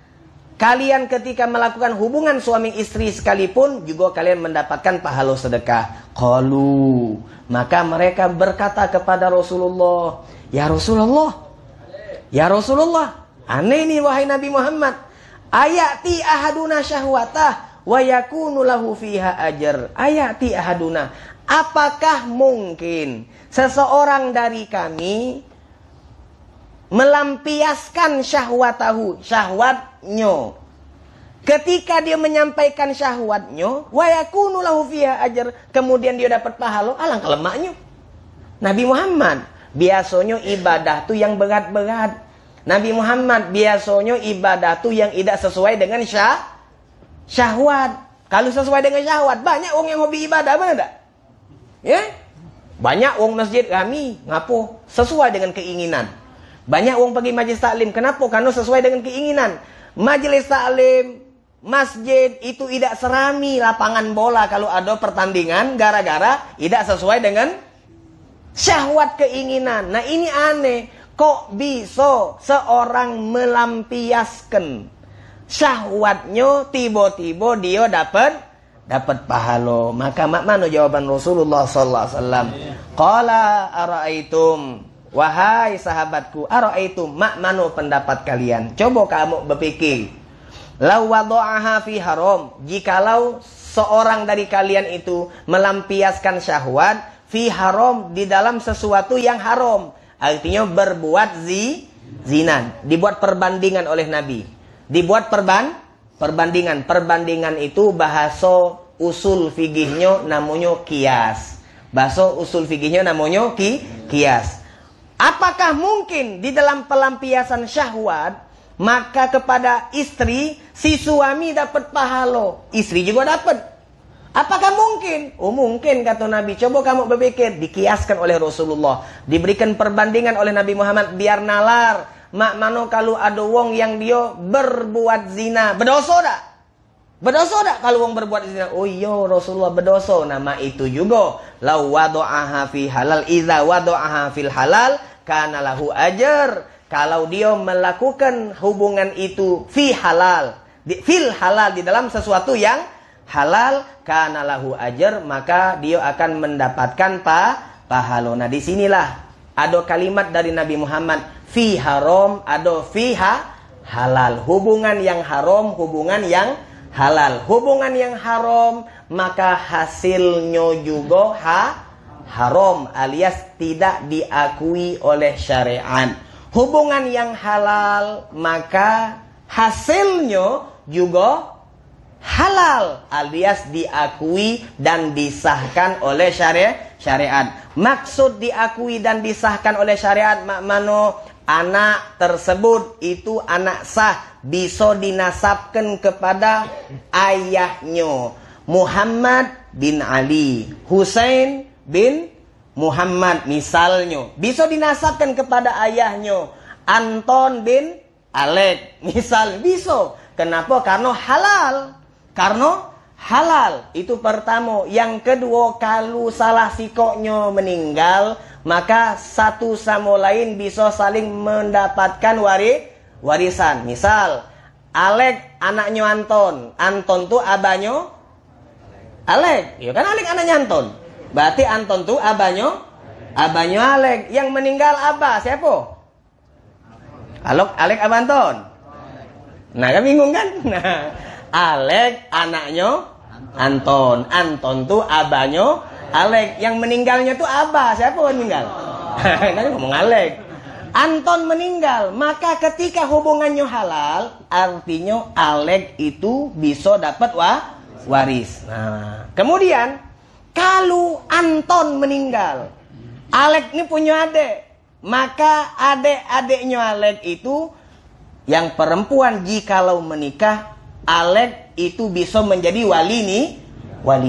Speaker 1: kalian ketika melakukan hubungan suami istri sekalipun juga kalian mendapatkan pahala sedekah. Qalu, maka mereka berkata kepada Rasulullah, ya Rasulullah, aneh nih wahai Nabi Muhammad. Ayati ahaduna syahwatah wa yakunu lahu fiha ajr. Ayati ahaduna, apakah mungkin seseorang dari kami melampiaskan syahwatnya, ketika dia menyampaikan syahwatnya, wa yakunu lahu fiha ajr, kemudian dia dapat pahala, alangkah lemaknya. Nabi Muhammad, biasanya ibadah tu yang berat-berat. Nabi Muhammad biasanya ibadah tu yang tidak sesuai dengan syahwat. Kalau sesuai dengan syahwat, banyak orang yang hobi ibadah, benar tak? Ya? Banyak orang masjid kami, ngapo? Sesuai dengan keinginan. Banyak orang pergi majlis taklim, kenapa? Karena sesuai dengan keinginan. Majlis taklim, masjid itu tidak serami lapangan bola kalau ada pertandingan, gara-gara tidak sesuai dengan syahwat keinginan. Nah ini aneh. Kok bisa seorang melampiaskan syahwatnya, tiba-tiba dia dapat pahala? Maka mana jawaban Rasulullah sallallahu alaihi wasallam? Qala ara'aitum, wahai sahabatku, ara'aitum, mana pendapat kalian? Coba kamu berpikir. Law wada'aha fi haram, jikalau seorang dari kalian itu melampiaskan syahwat fi haram, di dalam sesuatu yang haram. Artinya berbuat zina. Dibuat perbandingan oleh Nabi. Dibuat perbandingan. Perbandingan itu bahasa usul fikihnya namanya kias. Bahasa usul fikihnya namanya kias. Apakah mungkin di dalam pelampiasan syahwat, maka kepada istri, si suami dapat pahala, istri juga dapat? Apakah mungkin? Oh mungkin, kata Nabi. Coba kamu berpikir. Dikiaskan oleh Rasulullah, diberikan perbandingan oleh Nabi Muhammad, biar nalar. Mak mano kalau ada wong yang dia berbuat zina, berdosa tak? Berdosa tak kalau wong berbuat zina? Oh iya Rasulullah, berdosa. Nama itu juga lau wadu'aha fi halal, idza wadu'aha fil halal kana lahu ajr. Kalau dia melakukan hubungan itu fi halal, fil halal, di dalam sesuatu yang halal, kana lahu ajr, maka dia akan mendapatkan pahala. Nah, disinilah ada kalimat dari Nabi Muhammad, fi haram, ada fi halal. Hubungan yang haram, hubungan yang halal. Hubungan yang haram, maka hasilnya juga haram, alias tidak diakui oleh syariat. Hubungan yang halal, maka hasilnya juga halal, alias diakui dan disahkan oleh syariat. Maksud diakui dan disahkan oleh syariat, makmano anak tersebut itu anak sah, bisa dinasabkan kepada ayahnya. Muhammad bin Ali, Husain bin Muhammad misalnya, bisa dinasabkan kepada ayahnya. Anton bin Alek misal, bisa. Kenapa? Karena halal. Karena halal. Itu pertama. Yang kedua, kalau salah sikoknya meninggal, maka satu sama lain bisa saling mendapatkan warisan. Misal, Alek anaknya Anton. Anton tuh abahnya Alek. Ya kan Alek anaknya Anton. Berarti Anton tuh abahnya Alek. Yang meninggal abah siapa? Alek abah Anton. Nah, kan bingung kan? Nah, Alek anaknya Anton. Anton tuh abahnya Alek. Yang meninggalnya tuh abah. Siapa yang meninggal? Kan ngomong Alek. Anton meninggal. Maka ketika hubungannya halal, artinya Alek itu bisa dapat waris. Nah, kemudian kalau Anton meninggal, Alek ini punya adik. Maka adik-adiknya Alek itu yang perempuan, jikalau menikah, Alek itu bisa menjadi wali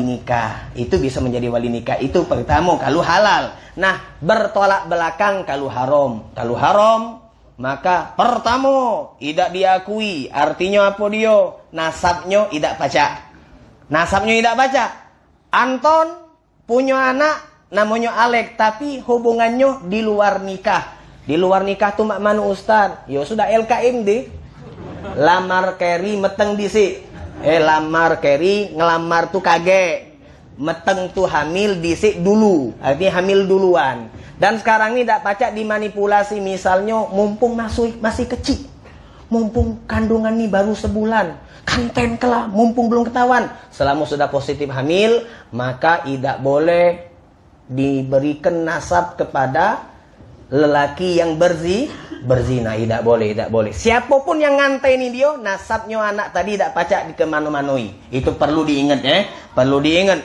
Speaker 1: nikah. Itu bisa menjadi wali nikah. Itu pertama kalau halal. Nah, bertolak belakang kalau haram. Kalau haram, maka pertama tidak diakui. Artinya apa dia? Nasabnya tidak baca. Nasabnya tidak baca. Anton punya anak namanya Alek, tapi hubungannya di luar nikah. Di luar nikah tuh mana Ustaz? Ya sudah LKM deh. Lamar keri meteng disi. Lamar keri ngelamar tuh kage. Meteng tuh hamil disi dulu. Artinya hamil duluan. Dan sekarang ini tidak pacak dimanipulasi. Misalnya mumpung masih kecil. Mumpung kandungan ini baru sebulan. Kanten kelah, mumpung belum ketahuan. Selama sudah positif hamil, maka tidak boleh diberikan nasab kepada lelaki yang berzina. Tidak boleh. Siapapun yang nganteni dia, nasabnya anak tadi tidak pacak dikemanu-manui. Itu perlu diingat ya. Perlu diingat.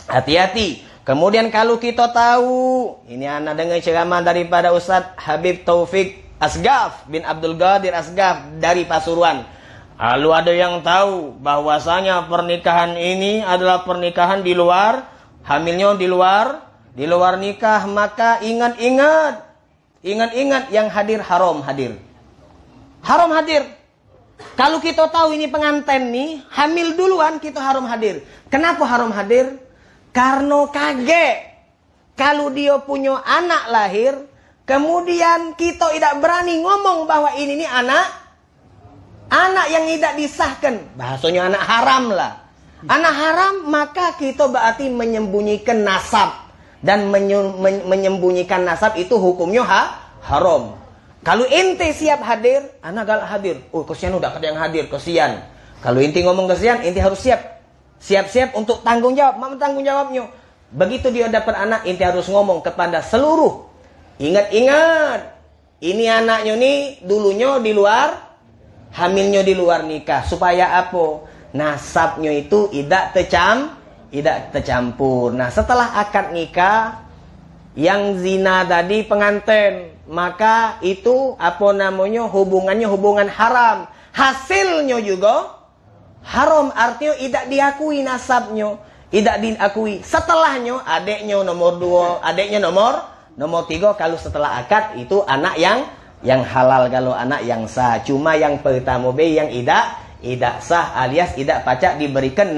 Speaker 1: Hati-hati. Kemudian kalau kita tahu, ini anak dengar ceramah daripada Ustaz Habib Taufik Asgaf bin Abdul Qadir Asgaf dari Pasuruan. Lalu ada yang tahu bahwasanya pernikahan ini adalah pernikahan di luar, hamilnya di luar nikah, maka ingat yang hadir haram hadir. Kalau kita tahu ini pengantin nih hamil duluan, kita haram hadir. Kenapa haram hadir? Karena kaget kalau dia punya anak lahir, kemudian kita tidak berani ngomong bahwa ini nih anak yang tidak disahkan. Bahasanya anak haram lah. Anak haram, maka kita berarti menyembunyikan nasab. Dan menyembunyikan nasab itu hukumnya haram. Kalau ente siap hadir, anak galak hadir. Oh, kesian udah ada yang hadir, kesian. Kalau ente ngomong kesian, ente harus siap. Siap-siap untuk tanggung jawab. Mana tanggung jawabnya? Begitu dia dapat anak, ente harus ngomong kepada seluruh. Ingat-ingat. Ini anaknya nih dulunya di luar, hamilnya di luar nikah. Supaya apa? Nasabnya itu tidak tercampur. Nah, setelah akad nikah, yang zina tadi pengantin, maka itu hubungannya hubungan haram. Hasilnya juga haram, artinya tidak diakui nasabnya, tidak diakui. Setelahnya adiknya nomor 2, adiknya nomor 3. Kalau setelah akad itu anak yang halal, kalau anak yang sah. Cuma yang pertama B yang tidak sah, alias tidak pacak diberikan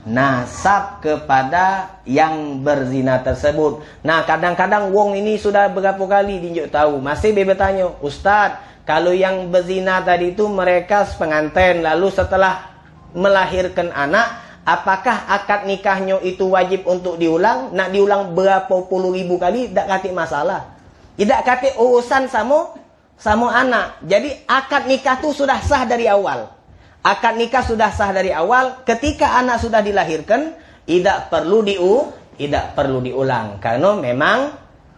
Speaker 1: nasab kepada yang berzina tersebut. Nah, kadang-kadang wong ini sudah berapa kali dinjuk tahu, masih bertanya, Ustaz, Kalau yang berzina tadi itu mereka pengantin, lalu setelah melahirkan anak, apakah akad nikahnya itu wajib untuk diulang? Nak diulang berapa puluh ribu kali, tak katik masalah. Tidak katik urusan sama anak. Jadi akad nikah itu sudah sah dari awal. Akad nikah sudah sah dari awal. Ketika anak sudah dilahirkan, tidak perlu diulang. Karena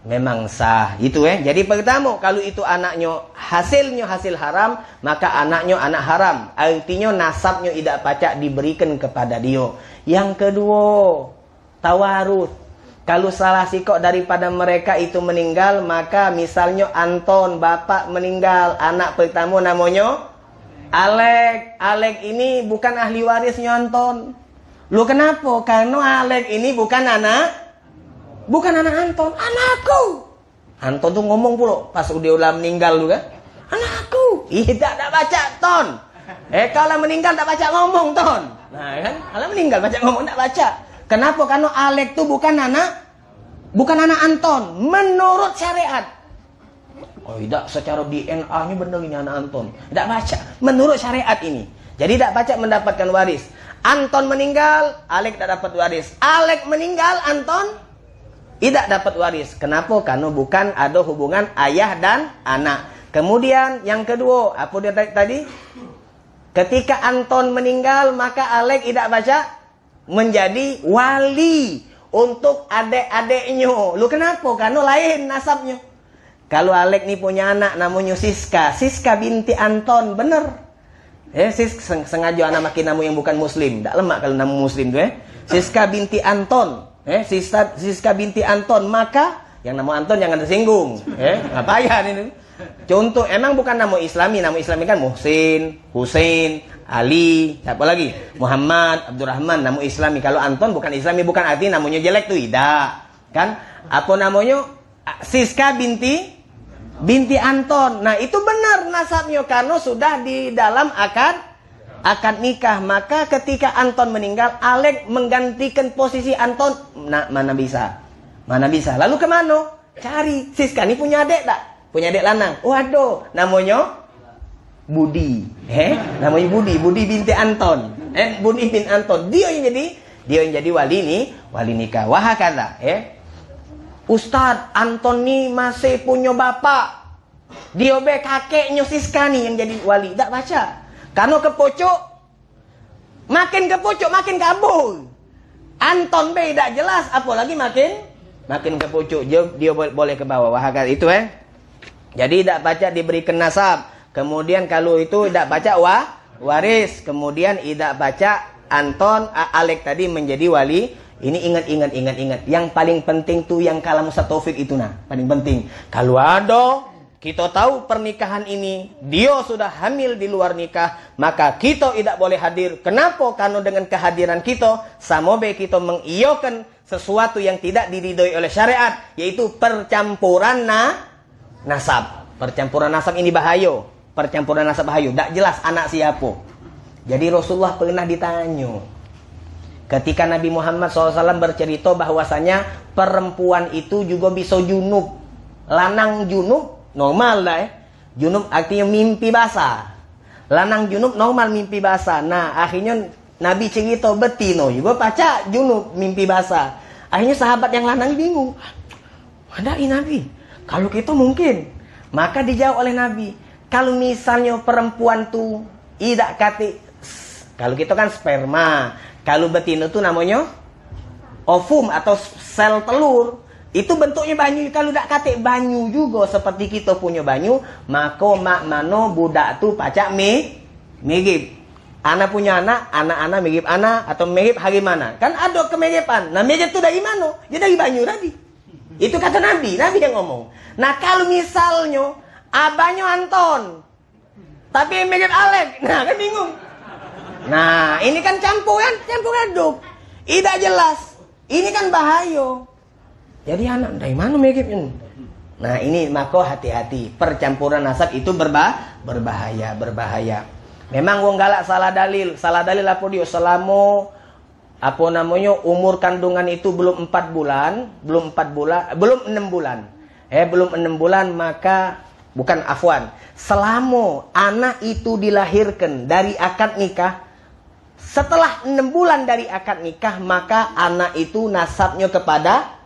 Speaker 1: memang sah. Itu Jadi pertama, kalau itu anaknya hasilnya hasil haram, maka anaknya anak haram. Artinya nasabnya tidak pacak diberikan kepada dia. Yang kedua, tawarut. Kalau salah sikok daripada mereka itu meninggal, maka misalnya Anton, bapak meninggal, anak pertama namanya Alek. Alek ini bukan ahli warisnya Anton. Lu kenapa? Karena Alek ini bukan anak Anton, anakku. Anton tuh ngomong pula pas udah meninggal juga. Anakku. Tidak baca ton. Kalau meninggal tak baca ngomong ton. Nah kan, kalau meninggal baca ngomong tak baca. Kenapa? Karena Alek tuh bukan anak Anton menurut syariat. Oh tidak, secara DNA-nya benar ini anak Anton. Tidak baca menurut syariat ini. Jadi tidak baca mendapatkan waris. Anton meninggal, Alek tak dapat waris. Alek meninggal, Anton tidak dapat waris. Kenapa? Karena bukan ada hubungan ayah dan anak. Kemudian yang kedua, apa dia tadi? Ketika Anton meninggal, maka Alek tidak baca menjadi wali untuk adik-adiknya. Lu kenapa? Karena lain nasabnya. Kalau Alek nih punya anak namanya Siska binti Anton, bener. Sengaja anak makin nama yang bukan muslim. Tak lemak kalau nama muslim tuh Siska binti Anton. Siska binti Anton, maka yang nama Anton jangan tersinggung. Ngapain ini? Contoh, emang bukan nama Islami. Nama Islami kan Muhsin, Husain, Ali, siapa lagi? Muhammad, Abdurrahman, nama Islami. Kalau Anton bukan Islami, bukan artinya namanya jelek tuh, tidak. Kan? Apa namanya? Siska binti Anton. Nah, itu benar nasabnya karena sudah di dalam akad nikah. Maka ketika Anton meninggal, Alek menggantikan posisi Anton. Nah, mana bisa? Lalu kemana? Cari. Siska ini punya adik tak? Punya adik lanang. Waduh, namanya Budi. Namanya Budi binti Anton. Budi bin Anton. Dia yang jadi wali nikah. Wahakala. Ustadz, Anton ni masih punya bapak. Dia kakeknya Siska nih yang jadi wali. Tak baca. Karena makin kepucuk makin kabur. Anton tidak jelas, apalagi makin kepucuk. Dia boleh ke bawah. Wahakala itu Jadi tidak baca diberikan nasab. Kemudian kalau itu tidak baca waris. Kemudian tidak baca Anton, Alek tadi menjadi wali. Ini ingat. Yang paling penting tuh yang kalam Ustaz Taufik itu paling penting. Kalau ada kita tahu pernikahan ini dia sudah hamil di luar nikah, maka kita tidak boleh hadir. Kenapa? Karena dengan kehadiran kita sama kita mengiyakan sesuatu yang tidak diridhoi oleh syariat, yaitu percampuran nasab. Percampuran nasab ini bahaya. Percampuran nasab bahaya. Tak jelas anak siapa. Jadi Rasulullah pernah ditanya. Ketika Nabi Muhammad SAW bercerita bahwasanya perempuan itu juga bisa junub. Lanang junub normal lah Junub artinya mimpi basah. Lanang junub normal mimpi basah. Nah akhirnya Nabi cerita betino juga pacar junub mimpi basah. Akhirnya sahabat yang lanang bingung. Ada Nabi. Kalau kita mungkin. Maka dijawab oleh Nabi. Kalau misalnya perempuan tuh tidak kati. Kalau kita kan sperma. Kalau betina itu namanya ovum atau sel telur. Itu bentuknya banyu. Kalau tak katik banyu juga seperti kita punya banyu, maka mano budak tu pacak mirip. Anak punya anak mirip anak atau mirip hari mana? Kan ada kemiripan. Nah mirip tu dari mana? Dia dari banyu tadi. Itu kata Nabi yang ngomong. Nah kalau misalnya abahnya Anton, tapi mirip Alek, nah kan bingung. Nah, ini kan campur aduk. Tidak jelas. Ini kan bahaya. Jadi anak dari mana miripnya? Nah, ini maka hati-hati. Percampuran nasab itu berbahaya. Memang wong galak salah dalil. Salah dalil apa dia? Selama umur kandungan itu belum 6 bulan, maka
Speaker 2: bukan afwan, selama anak itu dilahirkan dari akad nikah, setelah 6 bulan dari akad nikah, maka anak itu nasabnya kepada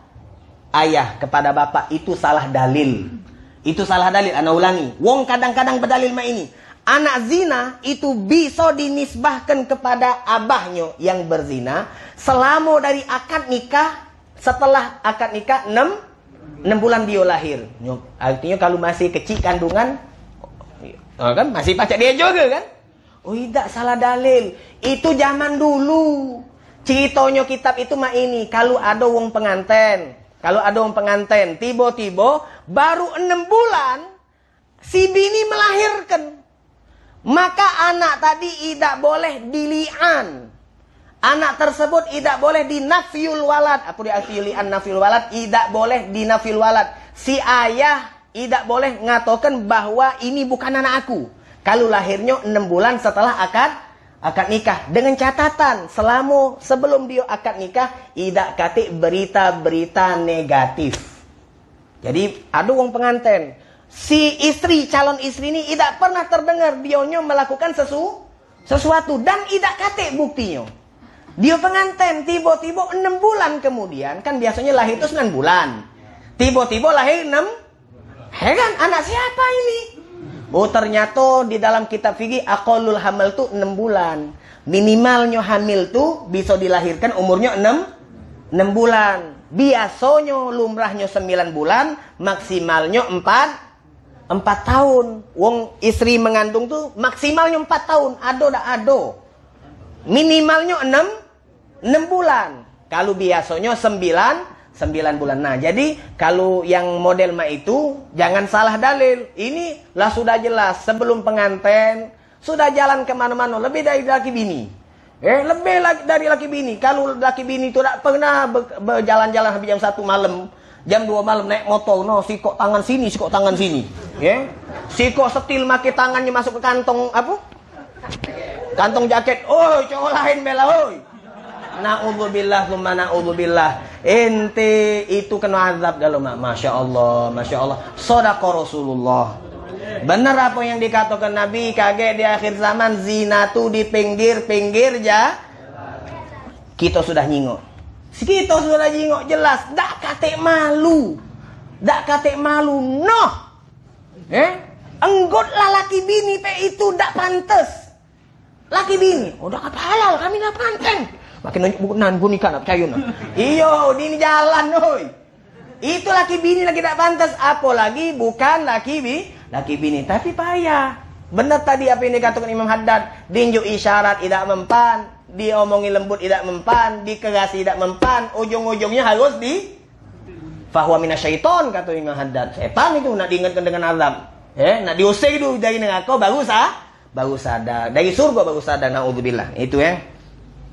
Speaker 2: ayah, kepada bapak. Itu salah dalil. Itu salah dalil. Ana ulangi. Wong kadang-kadang berdalil mak ini. Anak zina itu bisa dinisbahkan kepada abahnya yang berzina selama dari akad nikah. Setelah akad nikah 6 bulan dia lahir. Artinya kalau masih kecil kandungan, kan masih pacak dia juga kan. Oh tidak, salah dalil. Itu zaman dulu. Ceritanya kitab itu mah ini. Kalau ada wong penganten. Tiba-tiba baru 6 bulan si bini melahirkan. Maka anak tadi tidak boleh dili'an. Anak tersebut tidak boleh dinafiyul walad. Apa dia li'an nafiyul walad? Tidak boleh dinafiyul walad. Si ayah tidak boleh ngatakan bahwa ini bukan anak aku. Kalau lahirnya 6 bulan setelah akad nikah. Dengan catatan, sebelum dia akad nikah, tidak katik berita-berita negatif. Jadi, ada wong penganten. Si istri, calon istri ini tidak pernah terdengar dionya melakukan sesuatu. Dan tidak katik buktinya. Dia penganten, tiba-tiba 6 bulan kemudian. Kan biasanya lahir itu 9 bulan. Tiba-tiba lahir 6. Heran, anak siapa ini? Oh ternyata di dalam kitab fikih aqallul hamil tuh 6 bulan. Minimalnya hamil tuh bisa dilahirkan umurnya 6 bulan. Biasanya lumrahnya 9 bulan, maksimalnya 4 tahun. Wong istri mengandung tuh maksimalnya 4 tahun. Ado. Minimalnya 6 bulan. Kalau biasanya 9 bulan. Nah, jadi kalau yang model ma itu jangan salah dalil. Ini lah sudah jelas sebelum penganten sudah jalan kemana-mana lebih dari laki bini. Lebih dari laki bini. Kalau laki bini itu tidak pernah berjalan-jalan habis jam 1 malam, jam 2 malam naik motor, sikok tangan sini, sikok tangan sini. Sikok setil maki tangannya masuk ke kantong apa? Kantong jaket. Oh, cowok lain bela, oi. Na'udzubillah, thumma na'udzubillah. Ente itu kena azab dalam. Masya Allah. Sadaqa Rasulullah. Benar apa yang dikatakan Nabi, kaget di akhir zaman zina tuh di pinggir-pinggir kita sudah nyingok. Jelas. Dak kate malu. Noh. Enggot lah laki bini pe itu dak pantes. Laki bini, udah apa halal kami nak penganten. Makin nunjuk bukunan bunika nak percaya nak. Iyo, ini jalan oi. Itu laki bini lagi tak pantas, apalagi bukan laki bini. Tapi payah. Benar tadi apa yang dikatakan Imam Haddad, dinjuk isyarat tidak mempan, diomongi lembut tidak mempan, dikerasi tidak mempan, ujung-ujungnya harus fahuwa minasyaiton kata Imam Haddad. Setan itu nak diingatkan dengan azab. Nak diusir dulu dari neraka baru sadar. Dari surga baru sadar, naudzubillah. Itu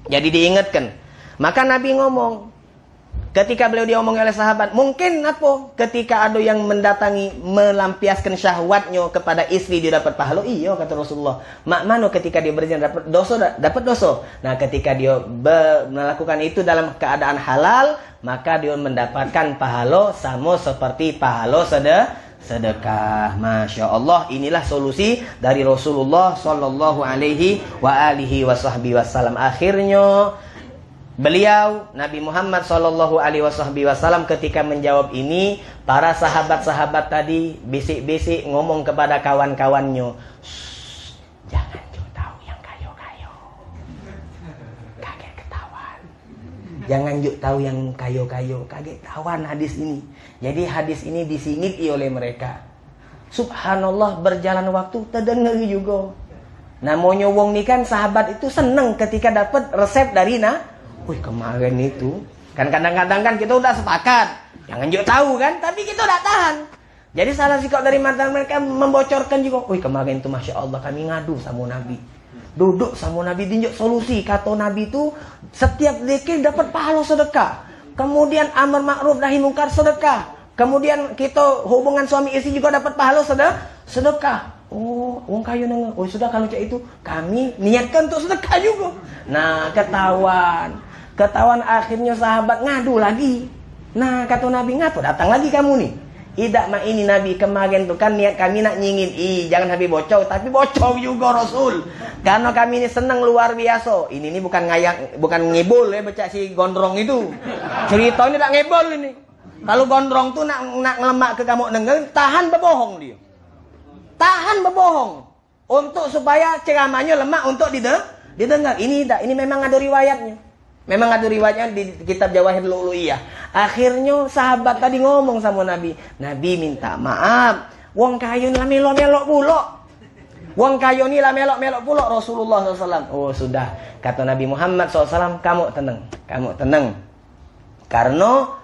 Speaker 2: Jadi diingatkan. Maka Nabi ngomong, ketika beliau diomong oleh sahabat, mungkin ketika ada yang mendatangi melampiaskan syahwatnya kepada istri dia dapat pahala. Iya kata Rasulullah. Mana ketika dia berzina dapat dosa. Nah, ketika dia melakukan itu dalam keadaan halal, maka dia mendapatkan pahala sama seperti pahala sedekah. Masya Allah, inilah solusi dari Rasulullah Sallallahu Alaihi Wasallam. Akhirnya beliau Nabi Muhammad Sallallahu Alaihi Wasallam ketika menjawab ini, para sahabat-sahabat tadi bisik-bisik ngomong kepada kawan-kawannya, jangan tahu yang kayo-kayo, kaget ketahuan. Jangan tahu yang kayo-kayo, kaget ketahuan hadis ini. Jadi hadis ini disingiti oleh mereka. Subhanallah, berjalan waktu terdengar juga. Namanya wong ni kan sahabat itu senang ketika dapat resep dari wih kemarin itu. Kan kadang-kadang kan kita udah sepakat. Jangan tahu kan, tapi kita udah tahan. Jadi salah sikap dari mata mereka membocorkan juga. Wih kemarin itu Masya Allah kami ngadu sama Nabi. Duduk sama Nabi tunjuk solusi. Kata Nabi itu setiap zikir dapat pahala sedekah. Kemudian amar ma'ruf nahi mungkar sedekah. Kemudian kita hubungan suami istri juga dapat pahala sedekah. Oh, wong kayu nengah. Oh sudah kalau cak itu kami niatkan untuk sedekah juga. Nah, ketahuan akhirnya sahabat ngadu lagi. Nah, kata Nabi, ngapa datang lagi kamu nih? Tidak mak ini Nabi kemarin tuh kan niat kami nak nyingin. Jangan habis bocor, tapi bocor juga Rasul. Karena kami ini senang luar biasa. Ini bukan ngayak, bukan ngebol ya baca si gondrong itu. Cerita ini tak ngebol ini. Kalau gondrong tuh nak ngelemak ke kamu denger, tahan berbohong dia. Tahan berbohong. Untuk supaya ceramahnya lemak untuk didengar. Ini memang ada riwayatnya. Memang ada riwayatnya di kitab Jawahir Lu'lu'iyah. Akhirnya sahabat tadi ngomong sama Nabi. Nabi minta maaf. Wong kayu ni lah melok-melok pulak. Wong kayu ni lah melok-melok pulak Rasulullah SAW. Oh sudah. Kata Nabi Muhammad SAW, kamu tenang. Kamu tenang. Karena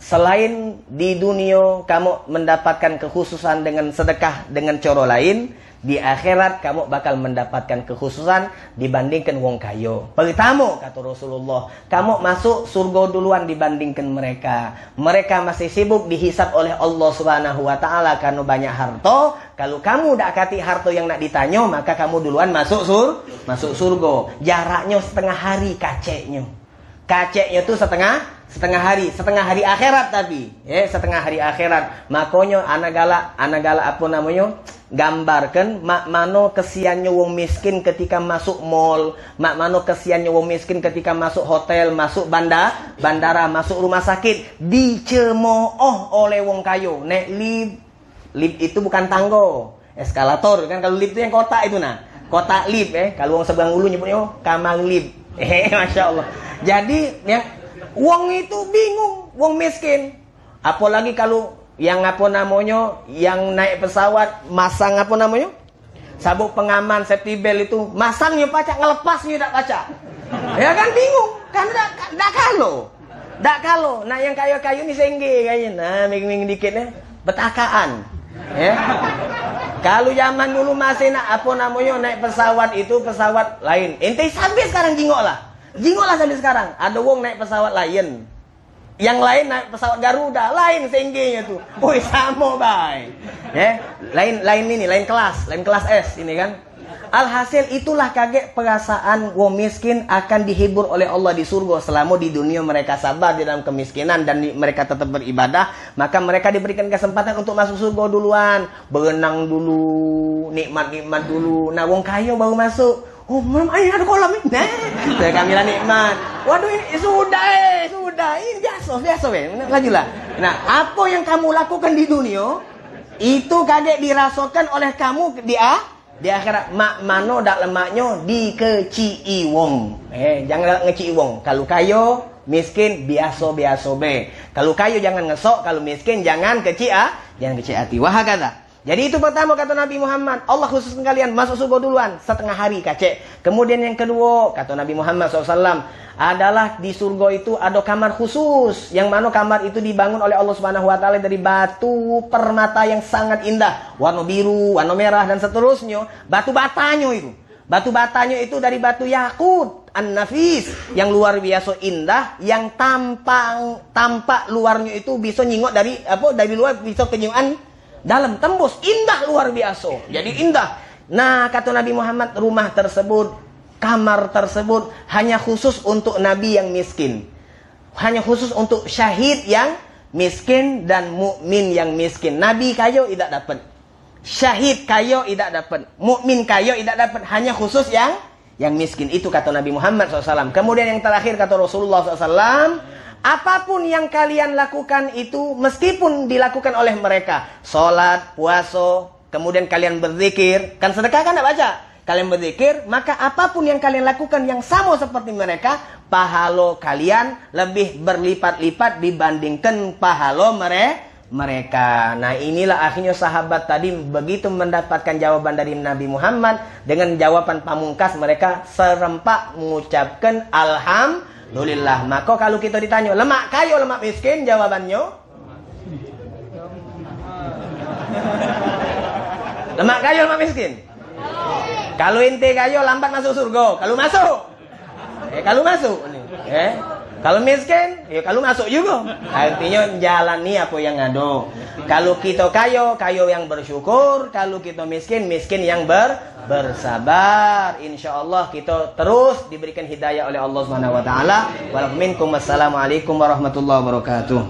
Speaker 2: selain di dunia kamu mendapatkan kekhususan dengan sedekah dengan cara lain, di akhirat kamu bakal mendapatkan kekhususan dibandingkan wong kayo. Pertama kata Rasulullah, kamu masuk surga duluan dibandingkan mereka. Mereka masih sibuk dihisap oleh Allah Subhanahu wa taala karena banyak harta. Kalau kamu dak kati harta yang nak ditanya, maka kamu duluan masuk surga. Jaraknya setengah hari kaceknya. Kaceknya tuh setengah hari akhirat tapi setengah hari akhirat. Makanya anak galak apa namanya gambarkan mak mano kesiannya wong miskin ketika masuk mall, mak mano kesiannya wong miskin ketika masuk hotel, masuk bandara, masuk rumah sakit, dicemooh oleh wong kayo. Nek lift itu bukan tangga, eskalator kan. Kalau lift itu yang kotak itu kotak lift kalau wong seberang ulu nyebutnya kamar lift. Masya Allah. Jadi yang wong itu bingung, wong miskin. Apalagi kalau yang apa namanya, yang naik pesawat masang apa namanya, sabuk pengaman safety belt itu masangnya pacak, ngelepasnya tak pacak. Ya kan bingung, kan dak kalau. Nah yang kayu-kayu ni sengge kayaknya. Nah ming dikitnya betakaan. Ya. Kalau zaman dulu masih nak apa namanya naik pesawat itu pesawat lain. Ente sampai sekarang jingoklah sampai sekarang. Ada wong naik pesawat lain. Yang lain naik pesawat Garuda, lain senggenya tuh. Woi sama bay. Lain kelas S ini kan. Alhasil itulah kaget perasaan wong miskin akan dihibur oleh Allah di surga selama di dunia mereka sabar di dalam kemiskinan dan mereka tetap beribadah, maka mereka diberikan kesempatan untuk masuk surga duluan, berenang dulu, nikmat dulu. Nah wong kaya baru masuk. Oh, ayah ada kolam ini. Nah, kami lah nikmat. Waduh, ini sudah. Ini biasa. Lanjutlah. Nah, apa yang kamu lakukan di dunia, itu kaget dirasakan oleh kamu di akhirat. Mak mano dak lemaknya dikecii wong. Jangan ngecii wong. Kalau kayo, miskin, biasa be. Kalau kayo jangan ngesok, kalau miskin jangan kecii hati. Wah kata. Jadi itu pertama kata Nabi Muhammad, Allah khususkan kalian masuk surga duluan setengah hari kacek. Kemudian yang kedua kata Nabi Muhammad SAW adalah di surga itu ada kamar khusus, yang mana kamar itu dibangun oleh Allah Subhanahu Wa Taala dari batu permata yang sangat indah, warna biru, warna merah dan seterusnya. Batu batanya itu dari batu yakut an-nafis yang luar biasa indah, yang tampak luarnya itu bisa nyingok dari luar bisa kenyuan dalam, tembus, indah luar biasa. Jadi indah. Nah, kata Nabi Muhammad, rumah tersebut, kamar tersebut hanya khusus untuk Nabi yang miskin. Hanya khusus untuk syahid yang miskin dan mukmin yang miskin. Nabi kayo tidak dapat. Syahid kayo tidak dapat. Mukmin kayo tidak dapat. Hanya khusus yang miskin. Itu kata Nabi Muhammad SAW. Kemudian yang terakhir kata Rasulullah SAW, apapun yang kalian lakukan itu, meskipun dilakukan oleh mereka, sholat, puasa, kemudian kalian berzikir, kan sedekah kan tidak baca, kalian berzikir, maka apapun yang kalian lakukan yang sama seperti mereka, pahala kalian lebih berlipat-lipat dibandingkan pahala mereka. Nah inilah akhirnya sahabat tadi begitu mendapatkan jawaban dari Nabi Muhammad, dengan jawaban pamungkas mereka serempak mengucapkan alhamdulillah. Maka kalau kita ditanya, lemak kayo lemak miskin, jawabannya lemak kayo lemak miskin. Kalau ente kayo lambat masuk surga, kalau masuk kalau miskin, ya kalau masuk juga. Artinya jalani apa yang ada. Kalau kita kayo yang bersyukur. Kalau kita miskin yang bersabar. InsyaAllah kita terus diberikan hidayah oleh Allah Subhanahu Wa Taala. Wassalamualaikum warahmatullahi wabarakatuh.